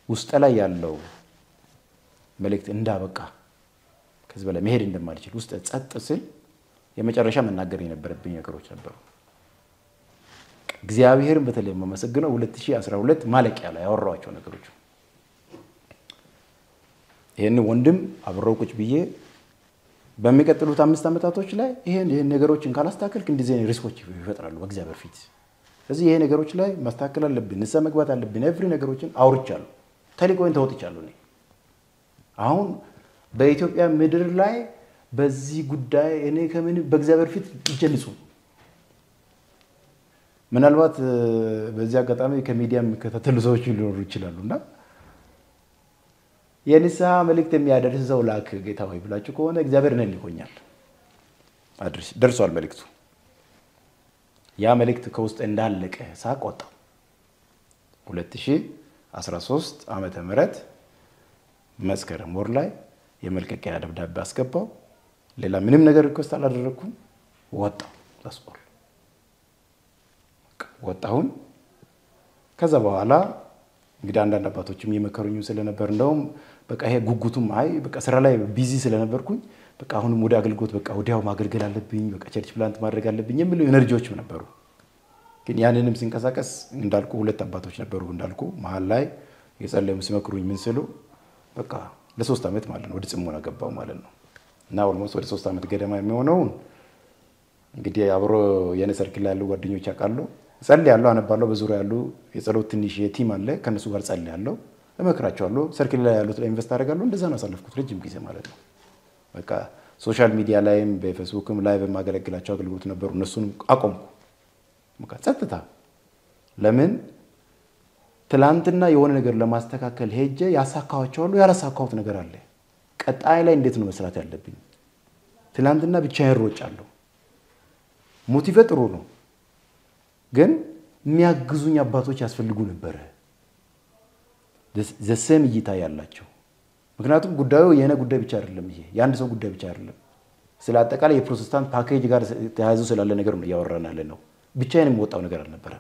ውስጥ ላይ ያለው መልእክት እንዳበቃ ከዚህ በላይ መሄድ እንደማልችል ውስጥ ጸጥ ሲል የመጨረሻ መናገር የነበረብኝ ነገሮች ነበሩ እግዚአብሔርን በተለይ መመስገነው 2012 ማለቂያ ላይ ያወራዋቸው ነገሮች ይሄን ወንድም አብረው ቁጭ ብዬ በሚቀጥሉት 5 አመታቶች ላይ ይሄን ነገሮችን ካላስተካከልክ እንደዚህ አይነት ሪስኮች ይፈጥራሉ በእግዚአብሔር ፊት ስለዚህ ይሄ ነገሮች ላይ ማስተካከል አለብን ንስሐ መግባት አለብን ኤቭሪ ነገሮችን አውርቻለሁ ተልእኮን ተወጥቻለሁ እኔ አሁን በኢትዮጵያ ምድር ላይ በዚህ ጉዳይ እኔ ከምን በእግዚአብሔር ፊት ይጀልጹ ምናልባት በዚህ አጋጣሚ ከሚዲያም ከተተሉ ሰዎች ሊኖሩ ይችላሉና የንስሐ መልእክት የሚያደርስ ሰው ላክ ጌታ ሆይ ብላችሁ ከሆነ እግዚአብሔር ነን ይሆኛል አድርስ ደርሷል መልእክቱ ያ መልእክት ከውስጥ እንዳለቀ ሳቆጣ 2013 ዓመተ ምህረት መስከረም ወር ላይ የመልቀቂያ ደብዳቤ አስገባው ሌላ ምንም ነገር ሪኩዌስት አላደረኩም ወጣው ታስቆል ወጣሁን ከዛ በኋላ እንግዲህ አንዳንድ አባቶችም የመከሩኝ ስለነበር እንደውም በቃ ይሄ ጉጉቱም አይ በቃ ስራ ላይ ቢዚ ስለነበርኩኝ በቃ አሁንም ወደ አገልግሎት በቃ ወዲያው ማገልገል አለብኝ በቃ ቸርች ፕላንት ማድረግ አለብኝ የሚሉ ኤነርጂዎችም ነበሩ ግን ያንንም ሲንቀሳቀስ እንዳልኩ ሁለት አባቶች ነበሩ እንዳልኩ መሃል ላይ የጸለዩ ሲመክሩኝ ምን ስሉ በቃ ለ3 አመት ማለት ነው ወደ ጽሞና ገባው ማለት ነው እና ኦልሞስት ወደ 3 አመት ገደማ የሚሆነው እንግዲህ አብሮ የኔ ሰርክል ያሉ ጓደኞች ያውቃሉ ጸልያለሁ አነባለሁ በዙሪያ ያሉ የጸሎት ትንሽ የቲም አለ ከነሱ ጋር ጸልያለሁ እመክራቸዋለሁ ሰርክል ላይ ያሉት ላይ ኢንቨስት አደርጋለሁ እንደዛ ነው አሳልፍኩት ረጅም ጊዜ ማለት ነው በቃ ሶሻል ሚዲያ ላይም በፌስቡክም ላይ በማገለግላቸው አገልግሎት ነበሩ እነሱንም አቆምኩ በቃ ጸጥታ ለምን ትላንትና የሆነ ነገር ለማስተካከል ሄጄ ያሳካዋቸው ያላሳካውት ነገር አለ ቀጣይ ላይ እንዴት ነው መስራት ያለብኝ ትላንትና ብቻዬን ሮጫለሁ ሞቲቬት ጥሩ ነው ግን የሚያግዙኝ አባቶች ያስፈልጉ ነበር ዘሰም እይታ ያላቸው ምክንያቱም ጉዳዩ የኔ ጉዳይ ብቻ አይደለም ይሄ የአንድ ሰው ጉዳይ ብቻ አይደለም ስለ አጠቃላይ የፕሮቴስታንት ፓኬጅ ጋር ተያይዞ ስላለ ነገር ነው ያወራናል ነው ብቻዬን ወጣው ነገር አልነበረ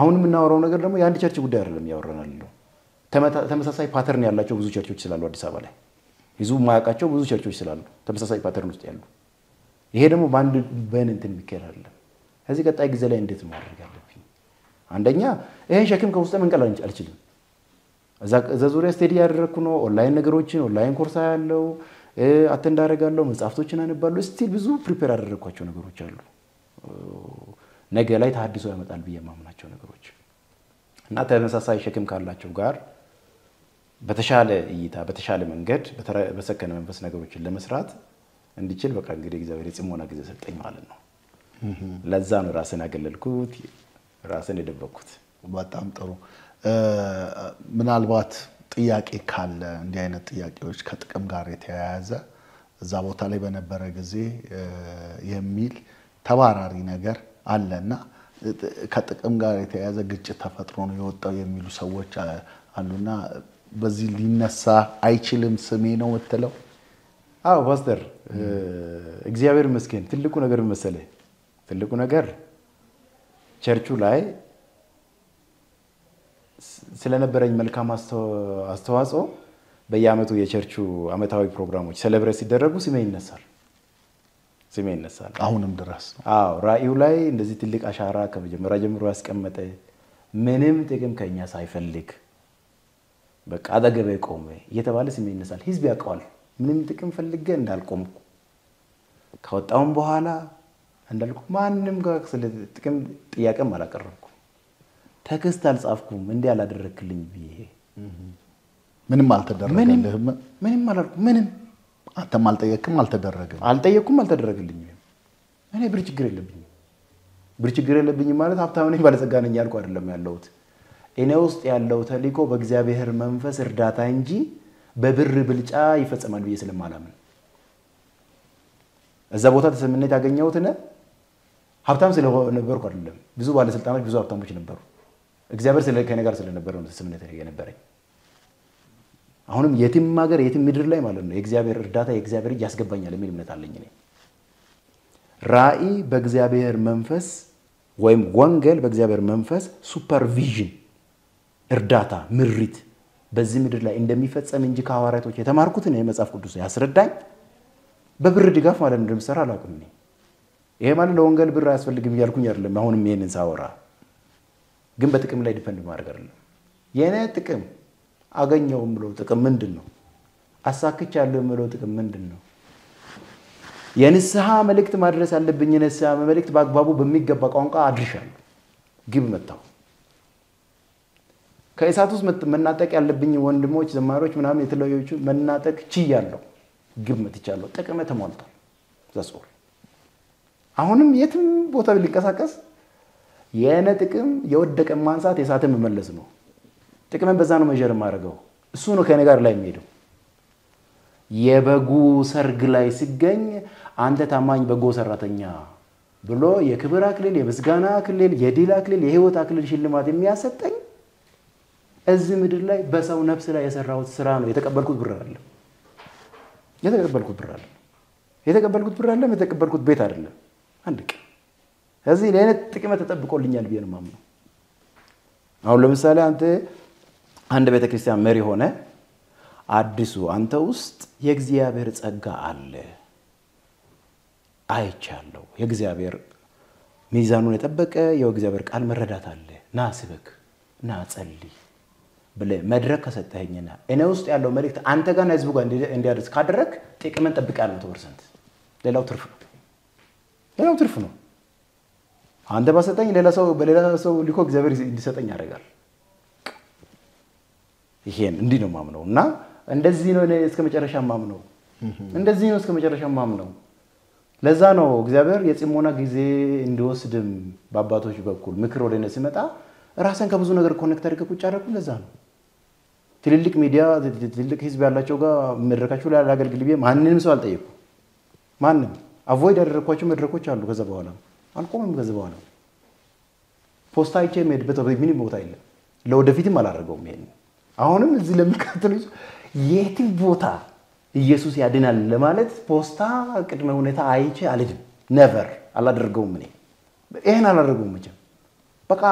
አሁን የምናወራው ነገር ደግሞ የአንድ ቸርች ጉዳይ አይደለም ያወራናል ነው ተመሳሳይ ፓተርን ያላቸው ብዙ ቸርቾች ስላሉ አዲስ አበባ ላይ ህዝቡ ማያውቃቸው ብዙ ቸርቾች ስላሉ ተመሳሳይ ፓተርን ውስጥ ያሉ ይሄ ደግሞ ባንድ በእንትን የሚከራ አይደለም እዚህ ቀጣይ ጊዜ ላይ እንዴት ማድረግ አለብኝ አንደኛ ይሄን ሸክም ከውስጥ መንቀል አልችልም እዛ ዙሪያ ስቴዲ ያደረኩ ነው ኦንላይን ነገሮችን ኦንላይን ኮርስ ያለው አቴንድ አደርጋለሁ መጽሐፍቶችን አነባለሁ እስቲ ብዙ ፕሪፔር አደረኳቸው ነገሮች አሉ ነገ ላይ ተሐድሶ ያመጣል ብዬ ማምናቸው ነገሮች እና ተመሳሳይ ሸክም ካላቸው ጋር በተሻለ እይታ በተሻለ መንገድ በሰከነ መንፈስ ነገሮችን ለመስራት እንዲችል በቃ እንግዲህ እግዚአብሔር ጽሞና ጊዜ ሰጠኝ ማለት ነው ለዛ ነው ራስን አገለልኩት ራስን የደበኩት በጣም ጥሩ ምናልባት ጥያቄ ካለ እንዲህ አይነት ጥያቄዎች ከጥቅም ጋር የተያያዘ እዛ ቦታ ላይ በነበረ ጊዜ የሚል ተባራሪ ነገር አለና ከጥቅም ጋር የተያያዘ ግጭት ተፈጥሮ ነው የወጣው የሚሉ ሰዎች አሉና በዚህ ሊነሳ አይችልም ስሜ ነው ወተለው አዎ ፓስተር እግዚአብሔር ይመስገን ትልቁ ነገር መሰለ ትልቁ ነገር ቸርቹ ላይ ስለነበረኝ መልካም አስተዋጽኦ በየአመቱ የቸርቹ አመታዊ ፕሮግራሞች ሴሌብሬት ሲደረጉ ስሜ ይነሳል አሁንም ድረስ አዎ ራእዩ ላይ እንደዚህ ትልቅ አሻራ ከመጀመሪያ ጀምሮ ያስቀመጠ ምንም ጥቅም ከኛ ሳይፈልግ በቃ አጠገቤ ቆመ እየተባለ ስሜ ይነሳል ህዝብ ያውቀዋል ምንም ጥቅም ፈልጌ እንዳልቆምኩ ከወጣውን በኋላ እንዳልኩ ማንንም ጋር ስለ ጥቅም ጥያቄም አላቀረብኩም ተክስት አልጻፍኩም እንዴ ያላደረክልኝ ብዬ ምንም አልተደረገልህም ምንም አላልኩም ምንም አንተም አልጠየቅኩም አልተደረገልኝም እኔ ብር ችግር የለብኝም ማለት ሀብታም ነኝ ባለጸጋ ነኝ ያልኩ አይደለም ያለውት እኔ ውስጥ ያለው ተልእኮ በእግዚአብሔር መንፈስ እርዳታ እንጂ በብር ብልጫ ይፈጸማል ብዬ ስለማላምን እዛ ቦታ ተሰምነት ያገኘሁት እኔ ሀብታም ስለነበርኩ አይደለም ብዙ ባለስልጣኖች ብዙ ሀብታሞች ነበሩ እግዚአብሔር ከኔ ጋር ስለነበረ ነው ተሰምነት የነበረኝ አሁንም የትም ሀገር የትም ምድር ላይ ማለት ነው የእግዚአብሔር እርዳታ የእግዚአብሔር ያስገባኛል የሚል እምነት አለኝ እኔ ራእይ በእግዚአብሔር መንፈስ ወይም ወንጌል በእግዚአብሔር መንፈስ ሱፐርቪዥን እርዳታ ምሪት በዚህ ምድር ላይ እንደሚፈጸም እንጂ ከሐዋርያቶች የተማርኩት ነው የመጽሐፍ ቅዱስ ያስረዳኝ በብር ድጋፍ ማለት እንደምሰራ አላውቅም ይሄ ማለት ለወንጌል ብር አያስፈልግም ያልኩኝ አይደለም አሁንም ይሄንን ሳወራ ግን በጥቅም ላይ ዲፔንድ ማድረግ አይደለም የኔ ጥቅም አገኘው ብሎ ጥቅም ምንድነው አሳክቻለሁ ብሎ ጥቅም ምንድነው የንስሐ መልእክት ማድረስ ያለብኝ የንስሐ መልእክት በአግባቡ በሚገባ ቋንቋ አድርሻለሁ ግብ መጣው ከእሳት ውስጥ መናጠቅ ያለብኝ ወንድሞች ዘማሪዎች ምናምን የተለያዩቹ መናጠቅ ችያለሁ ግብ መጥቻለሁ ጥቅም ተሟልቷል ዘሶር አሁንም የትም ቦታ ሊንቀሳቀስ የኔ ጥቅም የወደቀ ማንሳት የሳተ መመለስ ነው ጥቅምን በዛ ነው መጀር ማረጋው እሱ ነው ከኔ ጋር ላይ የሚሄደው። የበጉ ሰርግ ላይ ሲገኝ አንተ ታማኝ በጎ ሰራተኛ ብሎ የክብር አክሊል፣ የምስጋና አክሊል፣ የድል አክሊል፣ የህይወት አክሊል ሽልማት የሚያሰጠኝ እዚህ ምድር ላይ በሰው ነፍስ ላይ የሰራሁት ስራ ነው። የተቀበልኩት ብር አይደለም። የተቀበልኩት ቤት አይደለም። አንድ ቀን እዚህ ለኔ ጥቅም ተጠብቆልኛል ብዬ ነው የማምነው። አሁን ለምሳሌ አንተ አንድ ቤተክርስቲያን መሪ ሆነ አዲሱ አንተ ውስጥ የእግዚአብሔር ጸጋ አለ አይቻለሁ። የእግዚአብሔር ሚዛኑን የጠበቀ የእግዚአብሔር ቃል መረዳት አለ። ና ስበክ፣ ና ጸልይ ብለህ መድረክ ከሰጠኸኝና እኔ ውስጥ ያለው መልእክት አንተ ጋር ህዝቡ ጋር እንዲያደርስ ካደረክ ጥቅምን ጠብቃለሁ 100%። ሌላው ትርፍ ነው። አንተ ባሰጠኝ ሌላ ሰው ሊኮ እግዚአብሔር እንዲሰጠኝ ያደርጋል። ይሄን እንዲህ ነው ማምነውና እንደዚህ ነው እስከመጨረሻ ማምነው። ለዛ ነው እግዚአብሔር የጽሞና ጊዜ እንዲወስድም በአባቶች በኩል ምክር ወደ እኔ ሲመጣ ራስን ከብዙ ነገር ኮኔክት አድርገህ ቁጭ አደረኩ። ለዛ ነው ትልልቅ ሚዲያ ትልልቅ ህዝብ ያላቸው ጋር መድረካቸው ላይ አገልግል ብዬ ማንንም ሰው አልጠየቁ። ማንንም አቮይድ ያደረኳቸው መድረኮች አሉ። ከዛ በኋላ አልቆምም። ከዛ በኋላ ፖስታ አይቼ የምሄድበት ምንም ቦታ የለም። ለወደፊትም አላደርገውም። ይሄን አሁንም እዚህ ለሚከተሉ የትም ቦታ ኢየሱስ ያድናል ለማለት ፖስታ ቅድመ ሁኔታ አይቼ አልሄድም። ነቨር አላደርገውም። ይሄን አላደርገውም መቼም። በቃ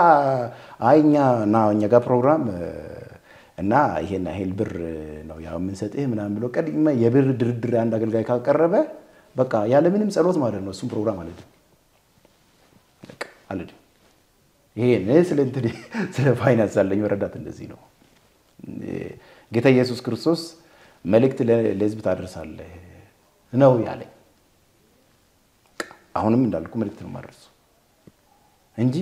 እኛ ጋር ፕሮግራም እና ይሄን ያህል ብር ነው ያው የምንሰጥህ ምናምን ብሎ ቀድመ የብር ድርድር አንድ አገልጋይ ካቀረበ በቃ ያለ ምንም ጸሎት ማለት ነው እሱም ፕሮግራም አልሄድም። ይሄን ስለ ፋይናንስ አለኝ መረዳት እንደዚህ ነው። ጌታ ኢየሱስ ክርስቶስ መልእክት ለህዝብ ታደርሳለህ ነው ያለኝ። አሁንም እንዳልኩ መልእክት ነው ማድረስ እንጂ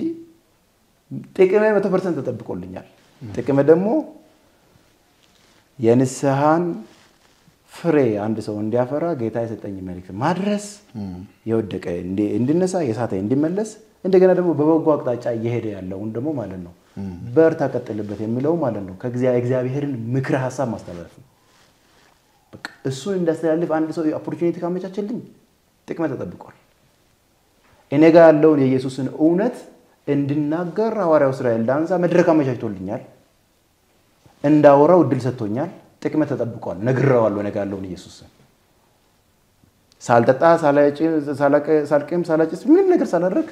ጥቅሜ 100% ተጠብቆልኛል። ጥቅሜ ደግሞ የንስሐን ፍሬ አንድ ሰው እንዲያፈራ ጌታ የሰጠኝ መልእክት ማድረስ፣ የወደቀ እንዲነሳ፣ የሳተ እንዲመለስ፣ እንደገና ደግሞ በበጎ አቅጣጫ እየሄደ ያለውን ደግሞ ማለት ነው በርታ ቀጥልበት የሚለው ማለት ነው ከእግዚአብሔርን ምክር ሐሳብ ማስተላለፍ ነው። በቃ እሱን እንዳስተላልፍ አንድ ሰው ኦፖርቹኒቲ ካመቻቸልኝ ጥቅሜ ተጠብቋል። እኔ ጋር ያለውን የኢየሱስን እውነት እንድናገር ሐዋርያው እስራኤል ዳንሳ መድረክ አመቻችቶልኛል። እንዳወራው እድል ሰጥቶኛል። ጥቅሜ ተጠብቋል። ነግሬዋለሁ እኔ ጋር ያለውን ኢየሱስን ሳልጠጣ ሳልቅም ሳላጭስ ምንም ነገር ሳላደርግ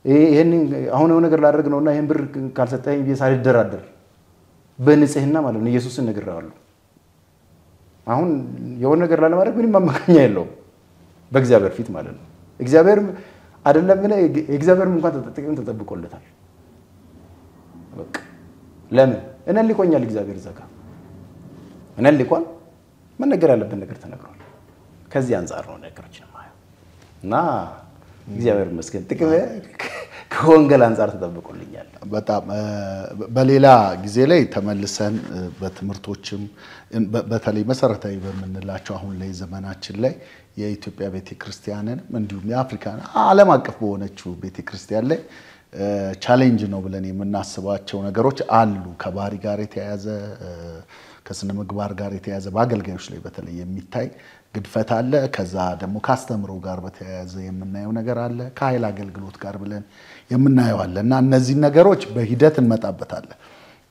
ይሄን አሁን የሆነ ነገር ላደርግ ነውና ይሄን ብር ካልሰጠኝ ሳልደራደር በንጽህና ማለት ነው ኢየሱስን ነግሬዋለሁ። አሁን የሆነ ነገር ላለማድረግ ምንም ማመካኛ የለውም በእግዚአብሔር ፊት ማለት ነው። እግዚአብሔር አይደለም እግዚአብሔርም እንኳን ጥቅም ተጠብቆለታል። በቃ ለምን እኔን ሊቆኛል እግዚአብሔር ዘጋ እኔን ሊቆን ምን ነገር ያለበት ነገር ተነግሯል። ከዚህ አንፃር ነው ነገሮችን ማየው እና እግዚአብሔር ይመስገን ጥቅም ከወንጌል አንፃር ተጠብቆልኛል። በጣም በሌላ ጊዜ ላይ ተመልሰን በትምህርቶችም በተለይ መሰረታዊ በመንላቸው አሁን ላይ ዘመናችን ላይ የኢትዮጵያ ቤተክርስቲያንን እንዲሁም የአፍሪካን ዓለም አቀፍ በሆነችው ቤተክርስቲያን ላይ ቻሌንጅ ነው ብለን የምናስባቸው ነገሮች አሉ። ከባህሪ ጋር የተያያዘ ከስነ ምግባር ጋር የተያያዘ በአገልጋዮች ላይ በተለይ የሚታይ ግድፈት አለ። ከዛ ደግሞ ካስተምሮ ጋር በተያያዘ የምናየው ነገር አለ። ከኃይል አገልግሎት ጋር ብለን የምናየው አለ እና እነዚህ ነገሮች በሂደት እንመጣበታለን።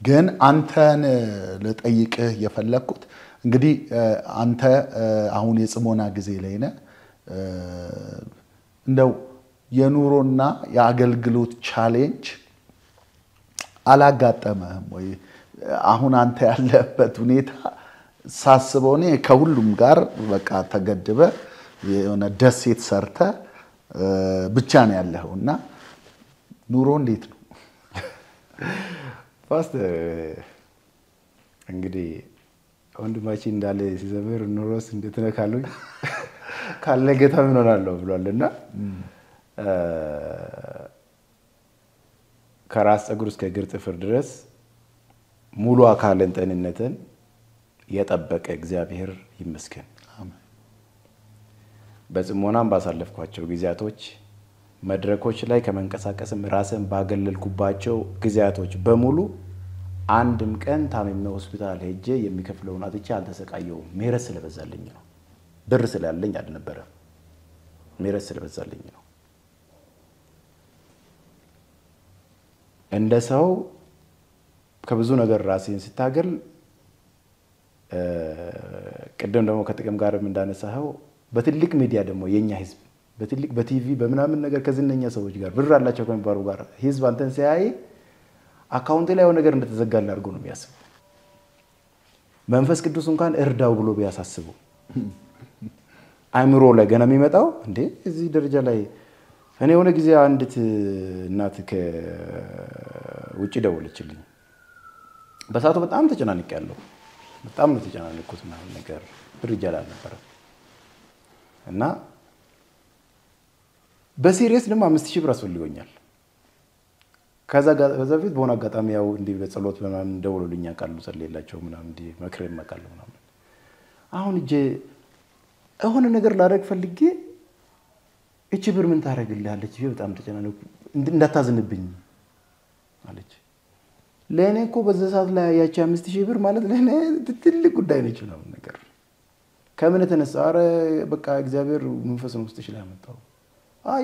ግን አንተን ለጠይቅህ የፈለኩት እንግዲህ አንተ አሁን የጽሞና ጊዜ ላይ ነህ። እንደው የኑሮና የአገልግሎት ቻሌንጅ አላጋጠመህም ወይ? አሁን አንተ ያለበት ሁኔታ ሳስበው እኔ ከሁሉም ጋር በቃ ተገድበ የሆነ ደሴት ሰርተ ብቻ ነው ያለውና ኑሮ እንዴት ነው? ፋስት እንግዲህ ወንድማችን እንዳለ ሲዘምር ኑሮስ እንዴት ነው ካሉኝ ካለ ጌታ ምን ሆናለሁ ብሏልና ከራስ ፀጉር እስከ እግር ጥፍር ድረስ ሙሉ አካልን ጤንነትን የጠበቀ እግዚአብሔር ይመስገን። አሜን። በጽሞናም ባሳለፍኳቸው ጊዜያቶች መድረኮች ላይ ከመንቀሳቀስም ራስን ባገለልኩባቸው ጊዜያቶች በሙሉ አንድም ቀን ታምሜ ሆስፒታል ሄጄ የሚከፍለውን አጥቼ አልተሰቃየሁም። ምህረት ስለበዛልኝ ነው። ብር ስላለኝ አልነበረም። ምህረት ስለበዛልኝ ነው። እንደ ሰው ከብዙ ነገር ራሴን ስታገል ቅድም ደግሞ ከጥቅም ጋርም እንዳነሳኸው በትልቅ ሚዲያ ደግሞ የኛ ህዝብ በትልቅ በቲቪ በምናምን ነገር ከዝነኛ ሰዎች ጋር ብር አላቸው ከሚባሉ ጋር ህዝብ አንተን ሲያይ አካውንት ላይ የሆነ ነገር እንደተዘጋለ አድርጎ ነው የሚያስበው። መንፈስ ቅዱስ እንኳን እርዳው ብሎ ቢያሳስቡ አእምሮ ላይ ገና የሚመጣው እንዴ እዚህ ደረጃ ላይ እኔ የሆነ ጊዜ አንዲት እናት ከውጭ ደወለችልኝ። በሰዓቱ በጣም ተጨናንቄያለሁ። በጣም ነው ተጨናንቄኩት ምናምን ነገር ብር ይጃላል ነበር እና በሲሪየስ ደግሞ 5000 ብር አስፈልጎኛል። ከዛ በፊት በሆነ አጋጣሚ ያው እንዲህ በጸሎት ምናምን ደውሎልኝ ያውቃሉ ጸልይላቸው ምናምን እንዲህ መክረም ያውቃሉ ምናምን አሁን እጄ የሆነ ነገር ላደርግ ፈልጌ እቺ ብር ምን ታደርግልሃለች? በጣም ተጨናነኩ። እንዳታዝንብኝ አለች። ለኔ እኮ በዛ ሰዓት ላይ ያቺ 5000 ብር ማለት ለኔ ትልቅ ጉዳይ ነች ነው ነገር ከምን ተነሳ አረ በቃ እግዚአብሔር መንፈስ ነው ውስጥሽ ላይ ያመጣው።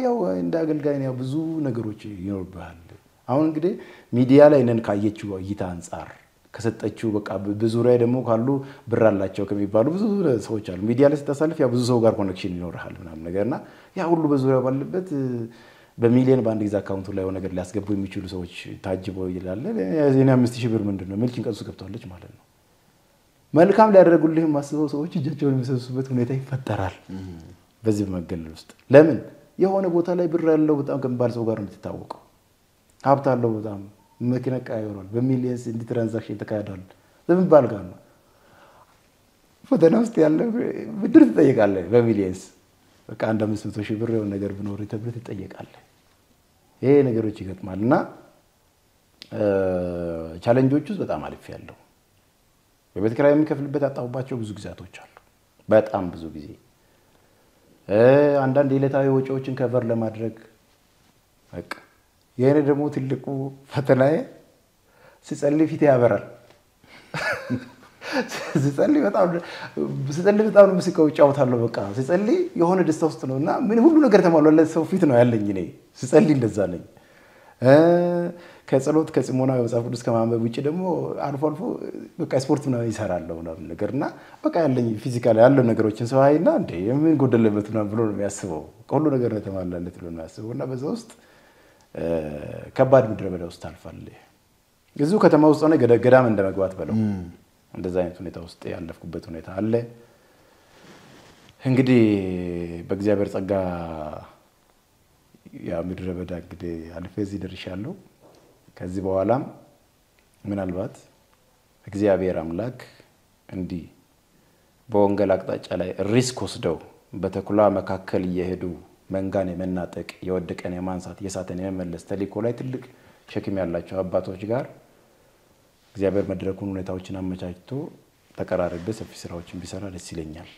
ያው እንደ አገልጋይ ነው ብዙ ነገሮች ይኖርብሃል። አሁን እንግዲህ ሚዲያ ላይ ነን ካየችው እይታ አንፃር ከሰጠችው በቃ በዙሪያ ደግሞ ካሉ ብር አላቸው ከሚባሉ ብዙ ሰዎች አሉ። ሚዲያ ላይ ስታሳልፍ ያ ብዙ ሰው ጋር ኮኔክሽን ይኖርሃል ምናምን ነገርና ያ ሁሉ በዙሪያ ባለበት በሚሊዮን ባንድ ጊዜ አካውንቱ ላይ ነገር ሊያስገቡ የሚችሉ ሰዎች ታጅበው ይላል። የኔ 5000 ብር ምንድነው ምን ጭንቀት ገብቷለች ማለት ነው። መልካም ሊያደርጉልህ ማስበው ሰዎች እጃቸውን የሚሰብስቡበት ሁኔታ ይፈጠራል በዚህ መገለል ውስጥ። ለምን የሆነ ቦታ ላይ ብር ያለው በጣም ከመባል ሰው ጋር እንድትታወቀው ሀብት አለው በጣም መኪና ቀያይሯል በሚሊየንስ እንዲ ትራንዛክሽን ተካሂዷል ለምባል ጋር ነው ፈተና ውስጥ ያለ ብድር ትጠይቃለህ በሚሊየንስ በቃ 500,000 ብር የሆነ ነገር ቢኖር ተብለህ ትጠይቃለህ። ይሄ ነገሮች ይገጥማልና ቻሌንጆች ውስጥ በጣም አልፍ ያለው የቤት ኪራይ የሚከፍልበት ያጣሁባቸው ብዙ ጊዜያቶች አሉ። በጣም ብዙ ጊዜ አንዳንድ የዕለታዊ ወጪዎችን ከቨር ለማድረግ በቃ የኔ ደግሞ ትልቁ ፈተናዬ ሲጸልይ ፊት ያበራል። ሲጸልይ በጣም ነው ምስቀው ጫውታለሁ በቃ ሲጸልይ የሆነ ደስታ ውስጥ ነውና ምን ሁሉ ነገር ተሟላለት ሰው ፊት ነው ያለኝ እኔ ሲጸልይ እንደዛ ነኝ። ከጸሎት ከጽሞና መጽሐፍ ቅዱስ ከማንበብ ውጪ ደግሞ አልፎ አልፎ በቃ ስፖርት ነው ይሰራለሁ ምናምን ነገርና በቃ ያለኝ ፊዚካሊ ያለው ነገሮችን ሰው አይና እንዴ ምን ጎደለበት ምናምን ብሎ ነው የሚያስበው። ሁሉ ነገር ነው ተሟላለት ብሎ ነው የሚያስበውና በዛ ውስጥ ከባድ ምድረ በዳ ውስጥ አልፋለሁ። እዚሁ ከተማ ውስጥ ሆነ ገዳም እንደመግባት በለው እንደዛ አይነት ሁኔታ ውስጥ ያለፍኩበት ሁኔታ አለ። እንግዲህ በእግዚአብሔር ጸጋ ያ ምድረ በዳ እንግዲህ አልፌ እዚህ ደርሻለሁ። ከዚህ በኋላም ምናልባት እግዚአብሔር አምላክ እንዲህ በወንጌል አቅጣጫ ላይ ሪስክ ወስደው በተኩላ መካከል እየሄዱ መንጋን የመናጠቅ የወደቀን የማንሳት የሳተን የመመለስ ተልእኮ ላይ ትልቅ ሸክም ያላቸው አባቶች ጋር እግዚአብሔር መድረኩን ሁኔታዎችን አመቻችቶ ተቀራርበ ሰፊ ስራዎችን ቢሰራ ደስ ይለኛል።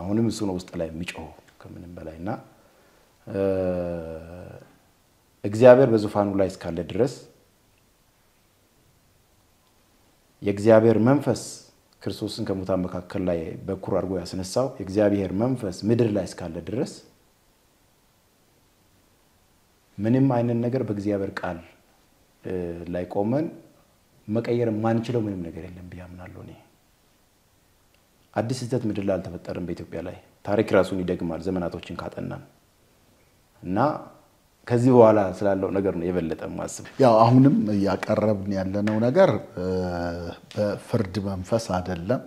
አሁንም እሱ ነው ውስጥ ላይ የሚጮህ ከምንም በላይና እግዚአብሔር በዙፋኑ ላይ እስካለ ድረስ የእግዚአብሔር መንፈስ ክርስቶስን ከሙታን መካከል ላይ በኩር አድርጎ ያስነሳው የእግዚአብሔር መንፈስ ምድር ላይ እስካለ ድረስ ምንም አይነት ነገር በእግዚአብሔር ቃል ላይ ቆመን መቀየር ማንችለው ምንም ነገር የለም ብያምናለሁ እኔ። አዲስ ስህተት ምድር ላይ አልተፈጠረም በኢትዮጵያ ላይ ታሪክ ራሱን ይደግማል ዘመናቶችን ካጠናን እና ከዚህ በኋላ ስላለው ነገር ነው የበለጠ ማስብ። ያው አሁንም ያቀረብን ያለነው ነገር በፍርድ መንፈስ አይደለም።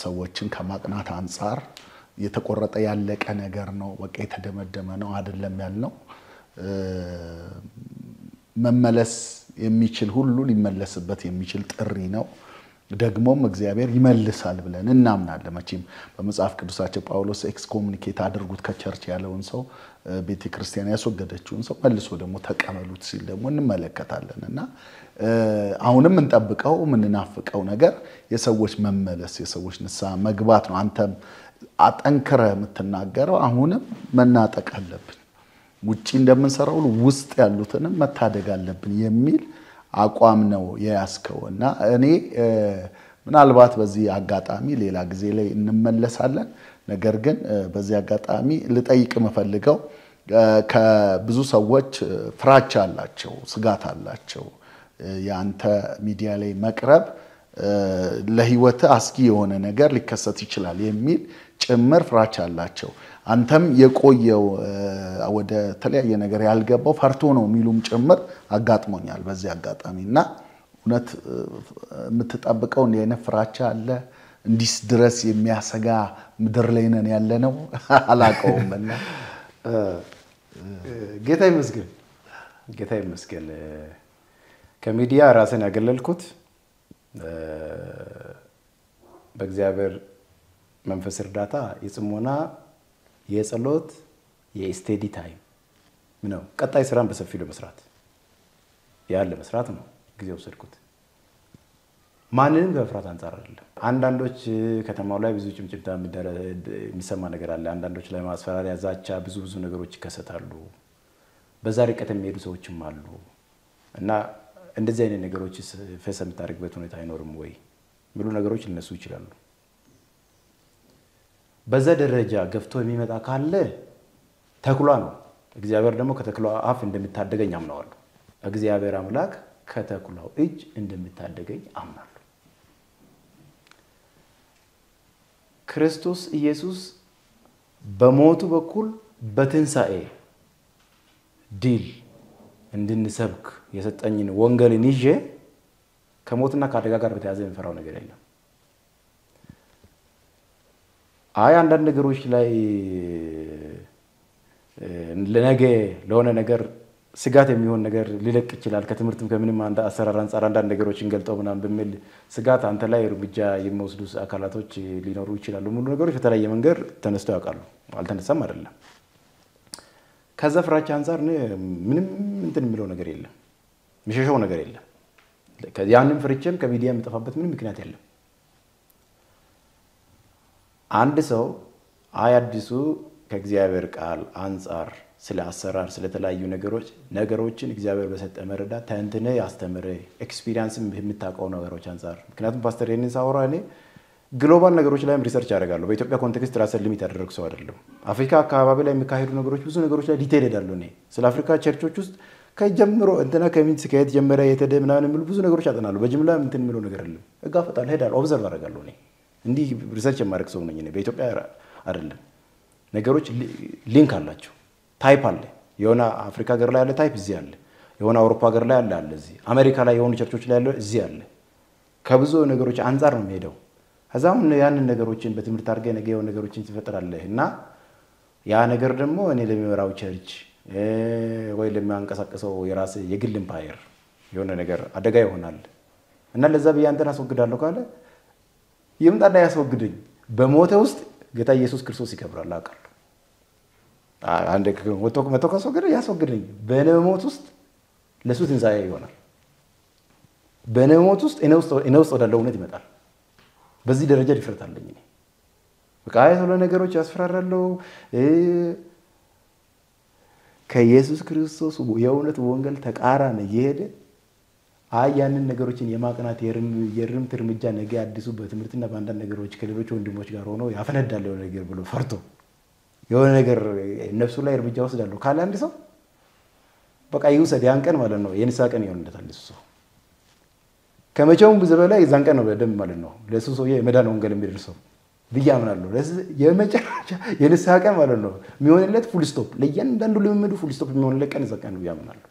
ሰዎችን ከማቅናት አንፃር የተቆረጠ ያለቀ ነገር ነው በቃ የተደመደመ ነው አይደለም ያልነው። መመለስ የሚችል ሁሉ ሊመለስበት የሚችል ጥሪ ነው። ደግሞም እግዚአብሔር ይመልሳል ብለን እናምናለን። መቼም በመጽሐፍ ቅዱሳችን ጳውሎስ ኤክስኮሙኒኬት አድርጉት ከቸርች ያለውን ሰው ቤተክርስቲያን ያስወገደችውን ሰው መልሶ ደግሞ ተቀበሉት ሲል ደግሞ እንመለከታለንና አሁንም እንጠብቀው ምንናፍቀው ነገር የሰዎች መመለስ የሰዎች ንስሐ መግባት ነው። አንተም አጠንክረ የምትናገረው አሁንም መናጠቅ አለብን ውጪ እንደምንሰራው ውስጥ ያሉትንም መታደግ አለብን የሚል አቋም ነው የያዝከውና እኔ ምናልባት በዚህ አጋጣሚ ሌላ ጊዜ ላይ እንመለሳለን። ነገር ግን በዚህ አጋጣሚ ልጠይቅ የምፈልገው ከብዙ ሰዎች ፍራቻ አላቸው፣ ስጋት አላቸው። ያንተ ሚዲያ ላይ መቅረብ ለህይወት አስጊ የሆነ ነገር ሊከሰት ይችላል የሚል ጭምር ፍራቻ አላቸው። አንተም የቆየው ወደ ተለያየ ነገር ያልገባው ፈርቶ ነው የሚሉም ጭምር አጋጥሞኛል በዚህ አጋጣሚና እውነት የምትጠብቀው እንዲህ አይነት ፍራቻ አለ? እንዲስ ድረስ የሚያሰጋ ምድር ላይ ነን ያለነው አላቀውምና ጌታ ይመስገን ከሚዲያ ራስን ያገለልኩት በእግዚአብሔር መንፈስ እርዳታ የጽሞና የጸሎት የስቴዲ ታይም ነው። ቀጣይ ስራን በሰፊው ለመስራት ያለ መስራት ነው ጊዜ ወሰድኩት። ማንንም ከፍራት አንፃር አይደለም። አንዳንዶች ከተማው ላይ ብዙ ጭምጭምታ የሚሰማ ነገር አለ። አንዳንዶች ላይ ማስፈራሪያ፣ ዛቻ፣ ብዙ ነገሮች ይከሰታሉ። በዛ ርቀት የሚሄዱ ሰዎችም አሉ እና እንደዚህ አይነት ነገሮች ፈሰ የምታደርግበት ሁኔታ አይኖርም ወይ ምሉ ነገሮች ሊነሱ ይችላሉ። በዛ ደረጃ ገፍቶ የሚመጣ ካለ ተኩላ ነው። እግዚአብሔር ደግሞ ከተኩላው አፍ እንደሚታደገኝ አምናለሁ። እግዚአብሔር አምላክ ከተኩላው እጅ እንደሚታደገኝ አምናለሁ። ክርስቶስ ኢየሱስ በሞቱ በኩል በትንሳኤ ድል እንድንሰብክ የሰጠኝን ወንጌልን ይዤ ከሞትና ከአደጋ ጋር በተያያዘ የምፈራው ነገር የለም። አንዳንድ ነገሮች ላይ ለነገ ለሆነ ነገር ስጋት የሚሆን ነገር ሊለቅ ይችላል። ከትምህርትም ከምንም አሰራር አንፃር አንዳንድ ነገሮችን ገልጠው ምናምን በሚል ስጋት አንተ ላይ እርምጃ የሚወስዱ አካላቶች ሊኖሩ ይችላሉ። ሙሉ ነገሮች በተለያየ መንገድ ተነስተው ያውቃሉ። አልተነሳም አይደለም። ከዛ ፍራቻ አንፃር ምንም እንትን የሚለው ነገር የለም፣ ምሽሸው ነገር የለም። ያንን ፍርቼም ከሚዲያ የምጠፋበት ምንም ምክንያት የለም። አንድ ሰው አዲሱ ከእግዚአብሔር ቃል አንፃር ስለ አሰራር ስለተለያዩ ነገሮችን እግዚአብሔር በሰጠ መረዳት ተንትነ ያስተምረ ኤክስፒሪየንስም የምታውቀው ነገሮች አንፃር ምክንያቱም ፓስተር የኔን ሳወራ እኔ ግሎባል ነገሮች ላይም ሪሰርች ያደርጋለሁ። በኢትዮጵያ ኮንቴክስት ራስን ሊሚት ያደረግ ሰው አይደለም። አፍሪካ አካባቢ ላይ የሚካሄዱ ነገሮች ብዙ ነገሮች ላይ ዲቴል ሄዳለሁ። እኔ ስለ አፍሪካ ቸርቾች ውስጥ ከጀምሮ እንትና ከሚንስ ከየት ጀመረ የተደ ምናምን የሚሉ ብዙ ነገሮች አጠናለሁ። በጅምላ እንትን የሚለው ነገር አይደለም። እጋፈጣለሁ፣ ሄዳለሁ፣ ኦብዘርቭ አደርጋለሁ። እኔ እንዲህ ሪሰርች የማደርግ ሰው ነኝ። እኔ በኢትዮጵያ አይደለም። ነገሮች ሊንክ አላቸው። ታይፕ አለ። የሆነ አፍሪካ ሀገር ላይ ያለ ታይፕ እዚህ አለ። የሆነ አውሮፓ ሀገር ላይ አለ እዚህ። አሜሪካ ላይ የሆኑ ቸርቾች ላይ ያለ እዚህ አለ። ከብዙ ነገሮች አንፃር ነው የሚሄደው። ከዛም ያንን ነገሮችን በትምህርት አድርገህ ነገ የሆነ ነገሮችን ትፈጥራለህ እና ያ ነገር ደግሞ እኔ ለሚመራው ቸርች ወይ ለሚያንቀሳቀሰው የራስ የግል ኢምፓየር የሆነ ነገር አደጋ ይሆናል እና ለዛ በያንተን አስወግዳለሁ ካለ ይምጣና ያስወግደኝ። በሞተ ውስጥ ጌታ ኢየሱስ ክርስቶስ ይከብራል አውቃለሁ። አንድ መቶ ካስወገደ ያስወግደኝ። በነሞት ውስጥ ለሱ ትንሣኤ ይሆናል። በነሞት ውስጥ እኔ ውስጥ ወዳለው እውነት ይመጣል። በዚህ ደረጃ ድፍረት አለኝ እኔ። በቃ አይተው ነገሮች ያስፈራራለው ከኢየሱስ ክርስቶስ የእውነት ወንጌል ተቃራኒ እየሄደ ያንን ነገሮችን የማቅናት የርምት እርምጃ ነገ አዲሱ በትምህርትና በአንዳንድ ነገሮች ከሌሎች ወንድሞች ጋር ሆኖ ያፈነዳል የሆነ ነገር ብሎ ፈርቶ የሆነ ነገር ነፍሱ ላይ እርምጃ ወስዳለሁ ካለ አንድ ሰው በቃ ይውሰድ። ያን ቀን ማለት ነው የንስሐ ቀን ይሆንለታል። እሱ ከመቼውም ብዙ በላይ የዛን ቀን ነው በደንብ ማለት ነው ለሱ ሰውዬ የመዳን ወንጌል የሚደርሰው ብዬ አምናለሁ። የመጨረሻ የንስሐ ቀን ማለት ነው የሚሆንለት ፉል ስቶፕ፣ ለእያንዳንዱ ልምምዱ ፉል ስቶፕ የሚሆንለት ቀን እዛ ቀን ነው ብዬ አምናለሁ።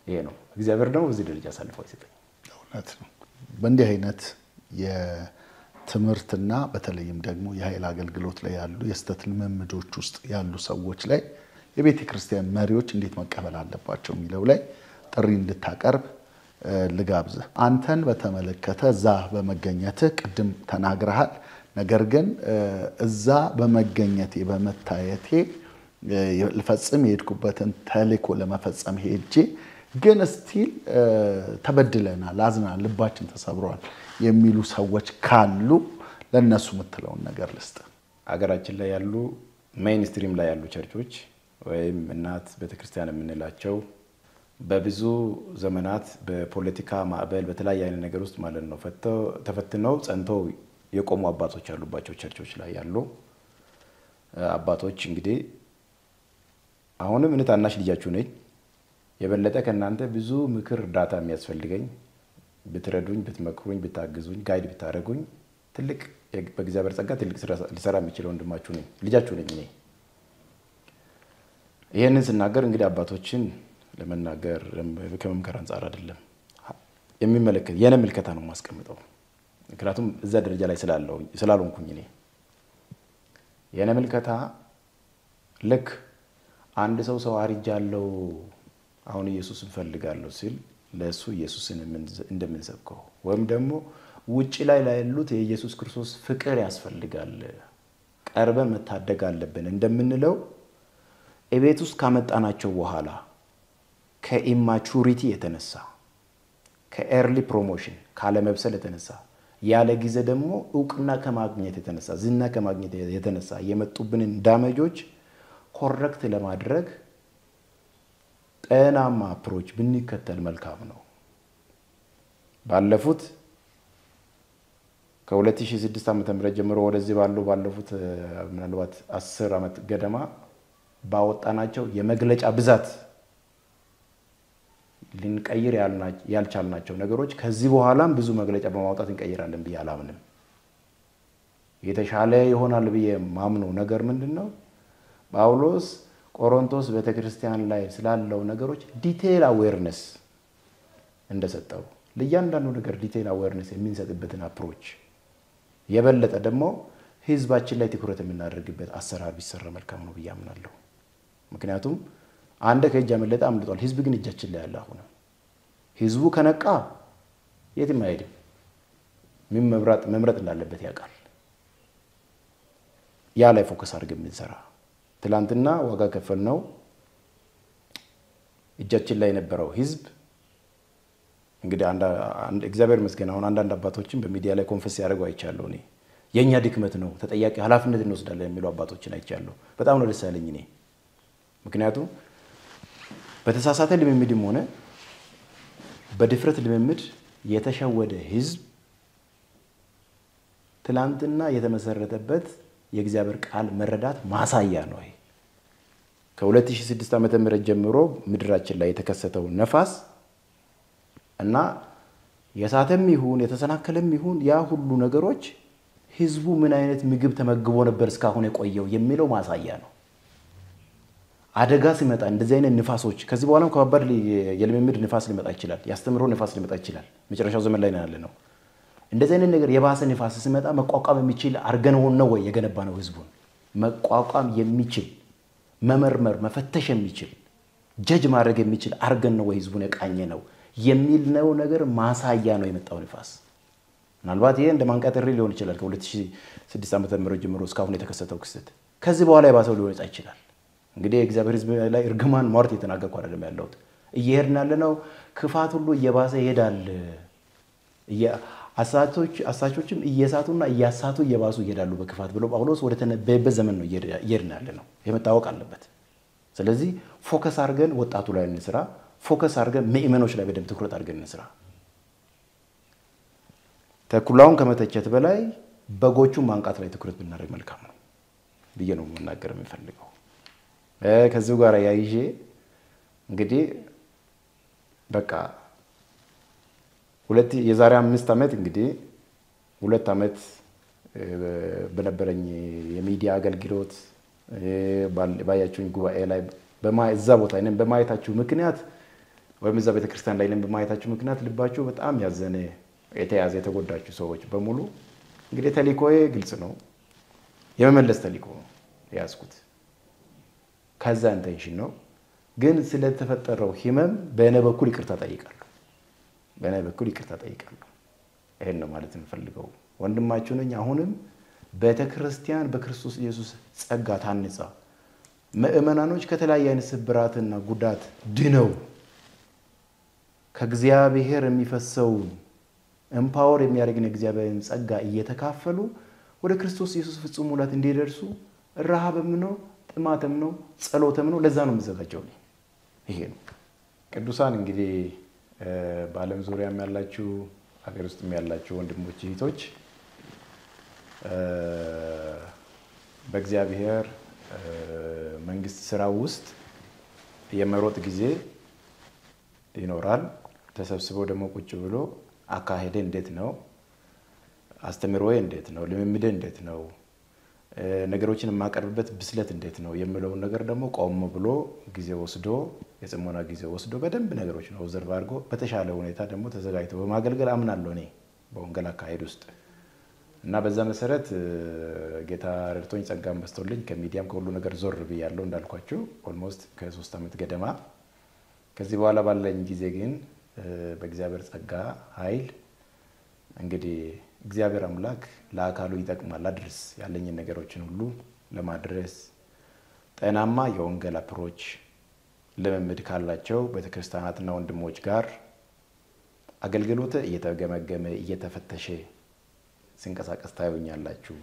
ይሄ ነው እግዚአብሔር ደግሞ በዚህ ደረጃ አሳልፎ አይሰጠኝ። እውነት ነው። በእንዲህ አይነት የትምህርትና በተለይም ደግሞ የኃይል አገልግሎት ላይ ያሉ የስተት ልምምዶች ውስጥ ያሉ ሰዎች ላይ የቤተ ክርስቲያን መሪዎች እንዴት መቀበል አለባቸው የሚለው ላይ ጥሪ እንድታቀርብ ልጋብዝህ። አንተን በተመለከተ እዛ በመገኘት ቅድም ተናግረሃል። ነገር ግን እዛ በመገኘቴ በመታየቴ ልፈጽም የሄድኩበትን ተልእኮ ለመፈጸም ሄጄ ግን ስቲል ተበድለናል፣ አዝናል፣ ልባችን ተሰብሯል የሚሉ ሰዎች ካሉ ለነሱ የምትለውን ነገር ልስጥ። አገራችን ላይ ያሉ ሜይንስትሪም ላይ ያሉ ቸርቾች ወይም እናት ቤተክርስቲያን የምንላቸው በብዙ ዘመናት በፖለቲካ ማዕበል በተለያየ አይነት ነገር ውስጥ ማለት ነው ተፈትነው ጸንተው የቆሙ አባቶች ያሉባቸው ቸርቾች ላይ ያሉ አባቶች እንግዲህ አሁንም እኔ ታናሽ ልጃችሁ ነኝ። የበለጠ ከእናንተ ብዙ ምክር እርዳታ የሚያስፈልገኝ ብትረዱኝ፣ ብትመክሩኝ፣ ብታግዙኝ፣ ጋይድ ብታደርጉኝ ትልቅ በእግዚአብሔር ጸጋ ትልቅ ሊሰራ የሚችለው ወንድማችሁ ነኝ፣ ልጃችሁ ነኝ እኔ። ይሄንን ስናገር እንግዲህ አባቶችን ለመናገር ከመምከር አንፃር አይደለም የሚመለከት የኔ ምልከታ ነው ማስቀምጠው። ምክንያቱም እዛ ደረጃ ላይ ስላልሆንኩኝ እኔ የኔ ምልከታ ልክ አንድ ሰው አርጃለሁ አሁን ኢየሱስን ፈልጋለሁ ሲል ለሱ ኢየሱስን እንደምንሰብከው ወይም ደግሞ ውጪ ላይ ያሉት የኢየሱስ ክርስቶስ ፍቅር ያስፈልጋል ቀርበን መታደግ አለብን እንደምንለው እቤት ውስጥ ካመጣናቸው በኋላ ከኢማቹሪቲ የተነሳ ከኤርሊ ፕሮሞሽን ካለ መብሰል የተነሳ ያለ ጊዜ ደግሞ ዕውቅና ከማግኘት የተነሳ ዝና ከማግኘት የተነሳ የመጡብንን ዳሜጆች ኮሬክት ለማድረግ ጤናማ አፕሮች ብንከተል መልካም ነው። ባለፉት ከ2006 ዓመተ ምህረት ጀምሮ ወደዚህ ባለፉት ምናልባት 10 ዓመት ገደማ ባወጣናቸው የመግለጫ ብዛት ልንቀይር ያልቻልናቸው ነገሮች ከዚህ በኋላም ብዙ መግለጫ በማውጣት እንቀይራለን ብዬ አላምንም። የተሻለ ይሆናል ብዬ ማምነው ነገር ምንድነው? ጳውሎስ ቆሮንቶስ ቤተክርስቲያን ላይ ስላለው ነገሮች ዲቴል አዌርነስ እንደሰጠው ለእያንዳንዱ ነገር ዲቴል አዌርነስ የሚንሰጥበትን አፕሮች የበለጠ ደግሞ ህዝባችን ላይ ትኩረት የምናደርግበት አሰራር ቢሰራ መልካም ነው ብዬ አምናለሁ። ምክንያቱም አንደ ከእጅ አመለጠ አምልጧል። ህዝብ ግን እጃችን ላይ ያለ አሁን ህዝቡ ከነቃ የትም አይሄድም። ምን መምረጥ እንዳለበት ያውቃል። ያ ላይ ፎከስ አድርገን እንሰራ። ትላንትና ዋጋ ከፈልነው እጃችን ላይ የነበረው ህዝብ እንግዲህ አንድ እግዚአብሔር ይመስገን አሁን አንዳንድ አባቶችን በሚዲያ ላይ ኮንፈስ ያደርጉ አይቻለሁ። እኔ የኛ ድክመት ነው ተጠያቂ ኃላፊነት እንወስዳለን የሚሉ አባቶችን አይቻለሁ። በጣም ነው ደስ ያለኝ እኔ። ምክንያቱም በተሳሳተ ልምምድም ሆነ በድፍረት ልምምድ የተሸወደ ህዝብ ትላንትና የተመሰረተበት የእግዚአብሔር ቃል መረዳት ማሳያ ነው። ከ2006 ዓመተ ምህረት ጀምሮ ምድራችን ላይ የተከሰተው ነፋስ እና የሳተም ይሁን የተሰናከለም ይሁን ያ ሁሉ ነገሮች ህዝቡ ምን አይነት ምግብ ተመግቦ ነበር እስካሁን የቆየው የሚለው ማሳያ ነው። አደጋ ሲመጣ እንደዚህ አይነት ንፋሶች ከዚህ በኋላም ከባድ የልምምድ ንፋስ ሊመጣ ይችላል። ያስተምሮ ንፋስ ሊመጣ ይችላል። መጨረሻው ዘመን ላይ ነው። እንደዚህ አይነት ነገር የባሰ ንፋስ ሲመጣ መቋቋም የሚችል አርገነው ነው ወይ የገነባ ነው ህዝቡን መቋቋም የሚችል መመርመር መፈተሽ የሚችል ጀጅ ማድረግ የሚችል አርገን ነው ወይ ህዝቡን የቃኘ ነው የሚል ነው ነገር ማሳያ ነው የመጣው ንፋስ። ምናልባት ይሄ እንደማንቀጥሪ ሊሆን ይችላል ከ2006 ዓመተ ምህረት ጀምሮ እስካሁን የተከሰተው ክስተት ከዚህ በኋላ የባሰው ሊሆን ይችላል። እንግዲህ እግዚአብሔር ህዝብ ላይ እርግማን ሟርት የተናገርኩ አይደለም ያለሁት። እየሄድን ያለነው ክፋት ሁሉ እየባሰ ይሄዳል። አሳቾችም እየሳቱና እያሳቱ እየባሱ ይሄዳሉ በክፋት ብሎ ጳውሎስ ወደ ተነበየበት ዘመን ነው እየሄድን ያለነው። የመታወቅ አለበት። ስለዚህ ፎከስ አድርገን ወጣቱ ላይ እንስራ። ፎከስ አድርገን ምእመኖች ላይ በደንብ ትኩረት አድርገን እንስራ። ተኩላውን ከመተቸት በላይ በጎቹን ማንቃት ላይ ትኩረት ብናደርግ መልካም ነው ብዬ ነው መናገር የምፈልገው። ከዚህ ጋር ያይዤ እንግዲህ በቃ የዛሬ 5 ዓመት እንግዲህ 2 ዓመት በነበረኝ የሚዲያ አገልግሎት ባያችሁኝ ጉባኤ ላይ እዛ ቦታ ላይ በማየታችሁ ምክንያት ወይም እዛ ቤተክርስቲያን ላይ በማየታችሁ ምክንያት ልባችሁ በጣም ያዘነ የተያዘ የተጎዳችሁ ሰዎች በሙሉ እንግዲህ ተልእኮዬ ግልጽ ነው። የመመለስ ተልእኮ ነው ያዝኩት። ከዛ ኢንቴንሽን ነው። ግን ስለተፈጠረው ህመም በእኔ በኩል ይቅርታ ጠይቃለሁ። ይሄን ነው ማለት እንፈልገው። ወንድማችሁ ነኝ። አሁንም ቤተክርስቲያን በክርስቶስ ኢየሱስ ጸጋ ታንጻ ምእመናኖች ከተለያየ አይነት ስብራትና ጉዳት ድነው ከእግዚአብሔር የሚፈሰው ኤምፓወር የሚያደርግን እግዚአብሔርን ጸጋ እየተካፈሉ ወደ ክርስቶስ ኢየሱስ ፍጹም ሙላት እንዲደርሱ ረሃብም ነው ጥማትም ነው ጸሎትም ነው። ለዛ ነው የምዘጋጀው። ይሄ ነው ቅዱሳን እንግዲህ በዓለም ዙሪያም ያላችሁ ሀገር ውስጥም ያላችሁ ወንድሞች እህቶች በእግዚአብሔር መንግስት ስራ ውስጥ የመሮጥ ጊዜ ይኖራል። ተሰብስበው ደግሞ ቁጭ ብሎ አካሄደ እንዴት ነው፣ አስተምሮዬ እንዴት ነው፣ ልምምዴ እንዴት ነው፣ ነገሮችን የማቀርብበት ብስለት እንዴት ነው የሚለውን ነገር ደግሞ ቆም ብሎ ጊዜ ወስዶ የጽሞና ጊዜ ወስዶ በደንብ ነገሮችን ኦብዘርቭ አድርጎ በተሻለ ሁኔታ ደግሞ ተዘጋጅቶ በማገልገል አምናለሁ እኔ በወንጌል አካሄድ ውስጥ እና በዛ መሰረት ጌታ ረድቶኝ ጸጋም በስቶልኝ ከሚዲያም ከሁሉ ነገር ዞር ብያለሁ እንዳልኳችሁ ኦልሞስት ከ3 ዓመት ገደማ። ከዚህ በኋላ ባለኝ ጊዜ ግን በእግዚአብሔር ጸጋ ኃይል እንግዲህ እግዚአብሔር አምላክ ለአካሉ ይጠቅማል አድርስ ያለኝን ነገሮችን ሁሉ ለማድረስ ጤናማ የወንጌል አፕሮች ልምምድ ካላቸው ቤተክርስቲያናትና ወንድሞች ጋር አገልግሎት እየተገመገመ እየተፈተሸ ሲንቀሳቀስ ታዩኛላችሁ።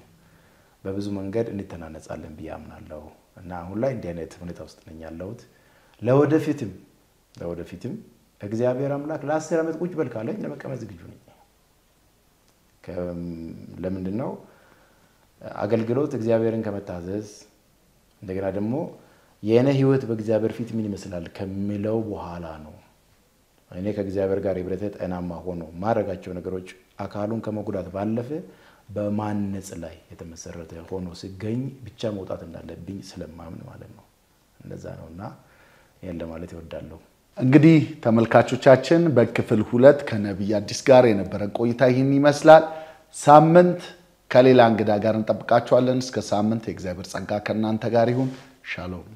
በብዙ መንገድ እንተናነጻለን ብዬ አምናለሁ እና አሁን ላይ እንዲህ አይነት ሁኔታ ውስጥ ነኝ ያለሁት። ለወደፊትም እግዚአብሔር አምላክ ለ10 ዓመት ቁጭ በል ካለኝ ለመቀመጥ ዝግጁ ነኝ። ለምንድን ነው አገልግሎት እግዚአብሔርን ከመታዘዝ እንደገና ደግሞ የኔ ህይወት በእግዚአብሔር ፊት ምን ይመስላል ከሚለው በኋላ ነው። እኔ ከእግዚአብሔር ጋር ህብረቴ ጤናማ ሆኖ ማድረጋቸው ነገሮች አካሉን ከመጉዳት ባለፈ በማነጽ ላይ የተመሰረተ ሆኖ ሲገኝ ብቻ መውጣት እንዳለብኝ ስለማምን ማለት ነው። እንደዛ ነውና ይሄን ለማለት ይወዳለሁ። እንግዲህ ተመልካቾቻችን በክፍል 2 ከነብይ አዲስ ጋር የነበረን ቆይታ ይህን ይመስላል። ሳምንት ከሌላ እንግዳ ጋር እንጠብቃችኋለን። እስከ ሳምንት የእግዚአብሔር ጸጋ ከእናንተ ጋር ይሁን። ሻሎም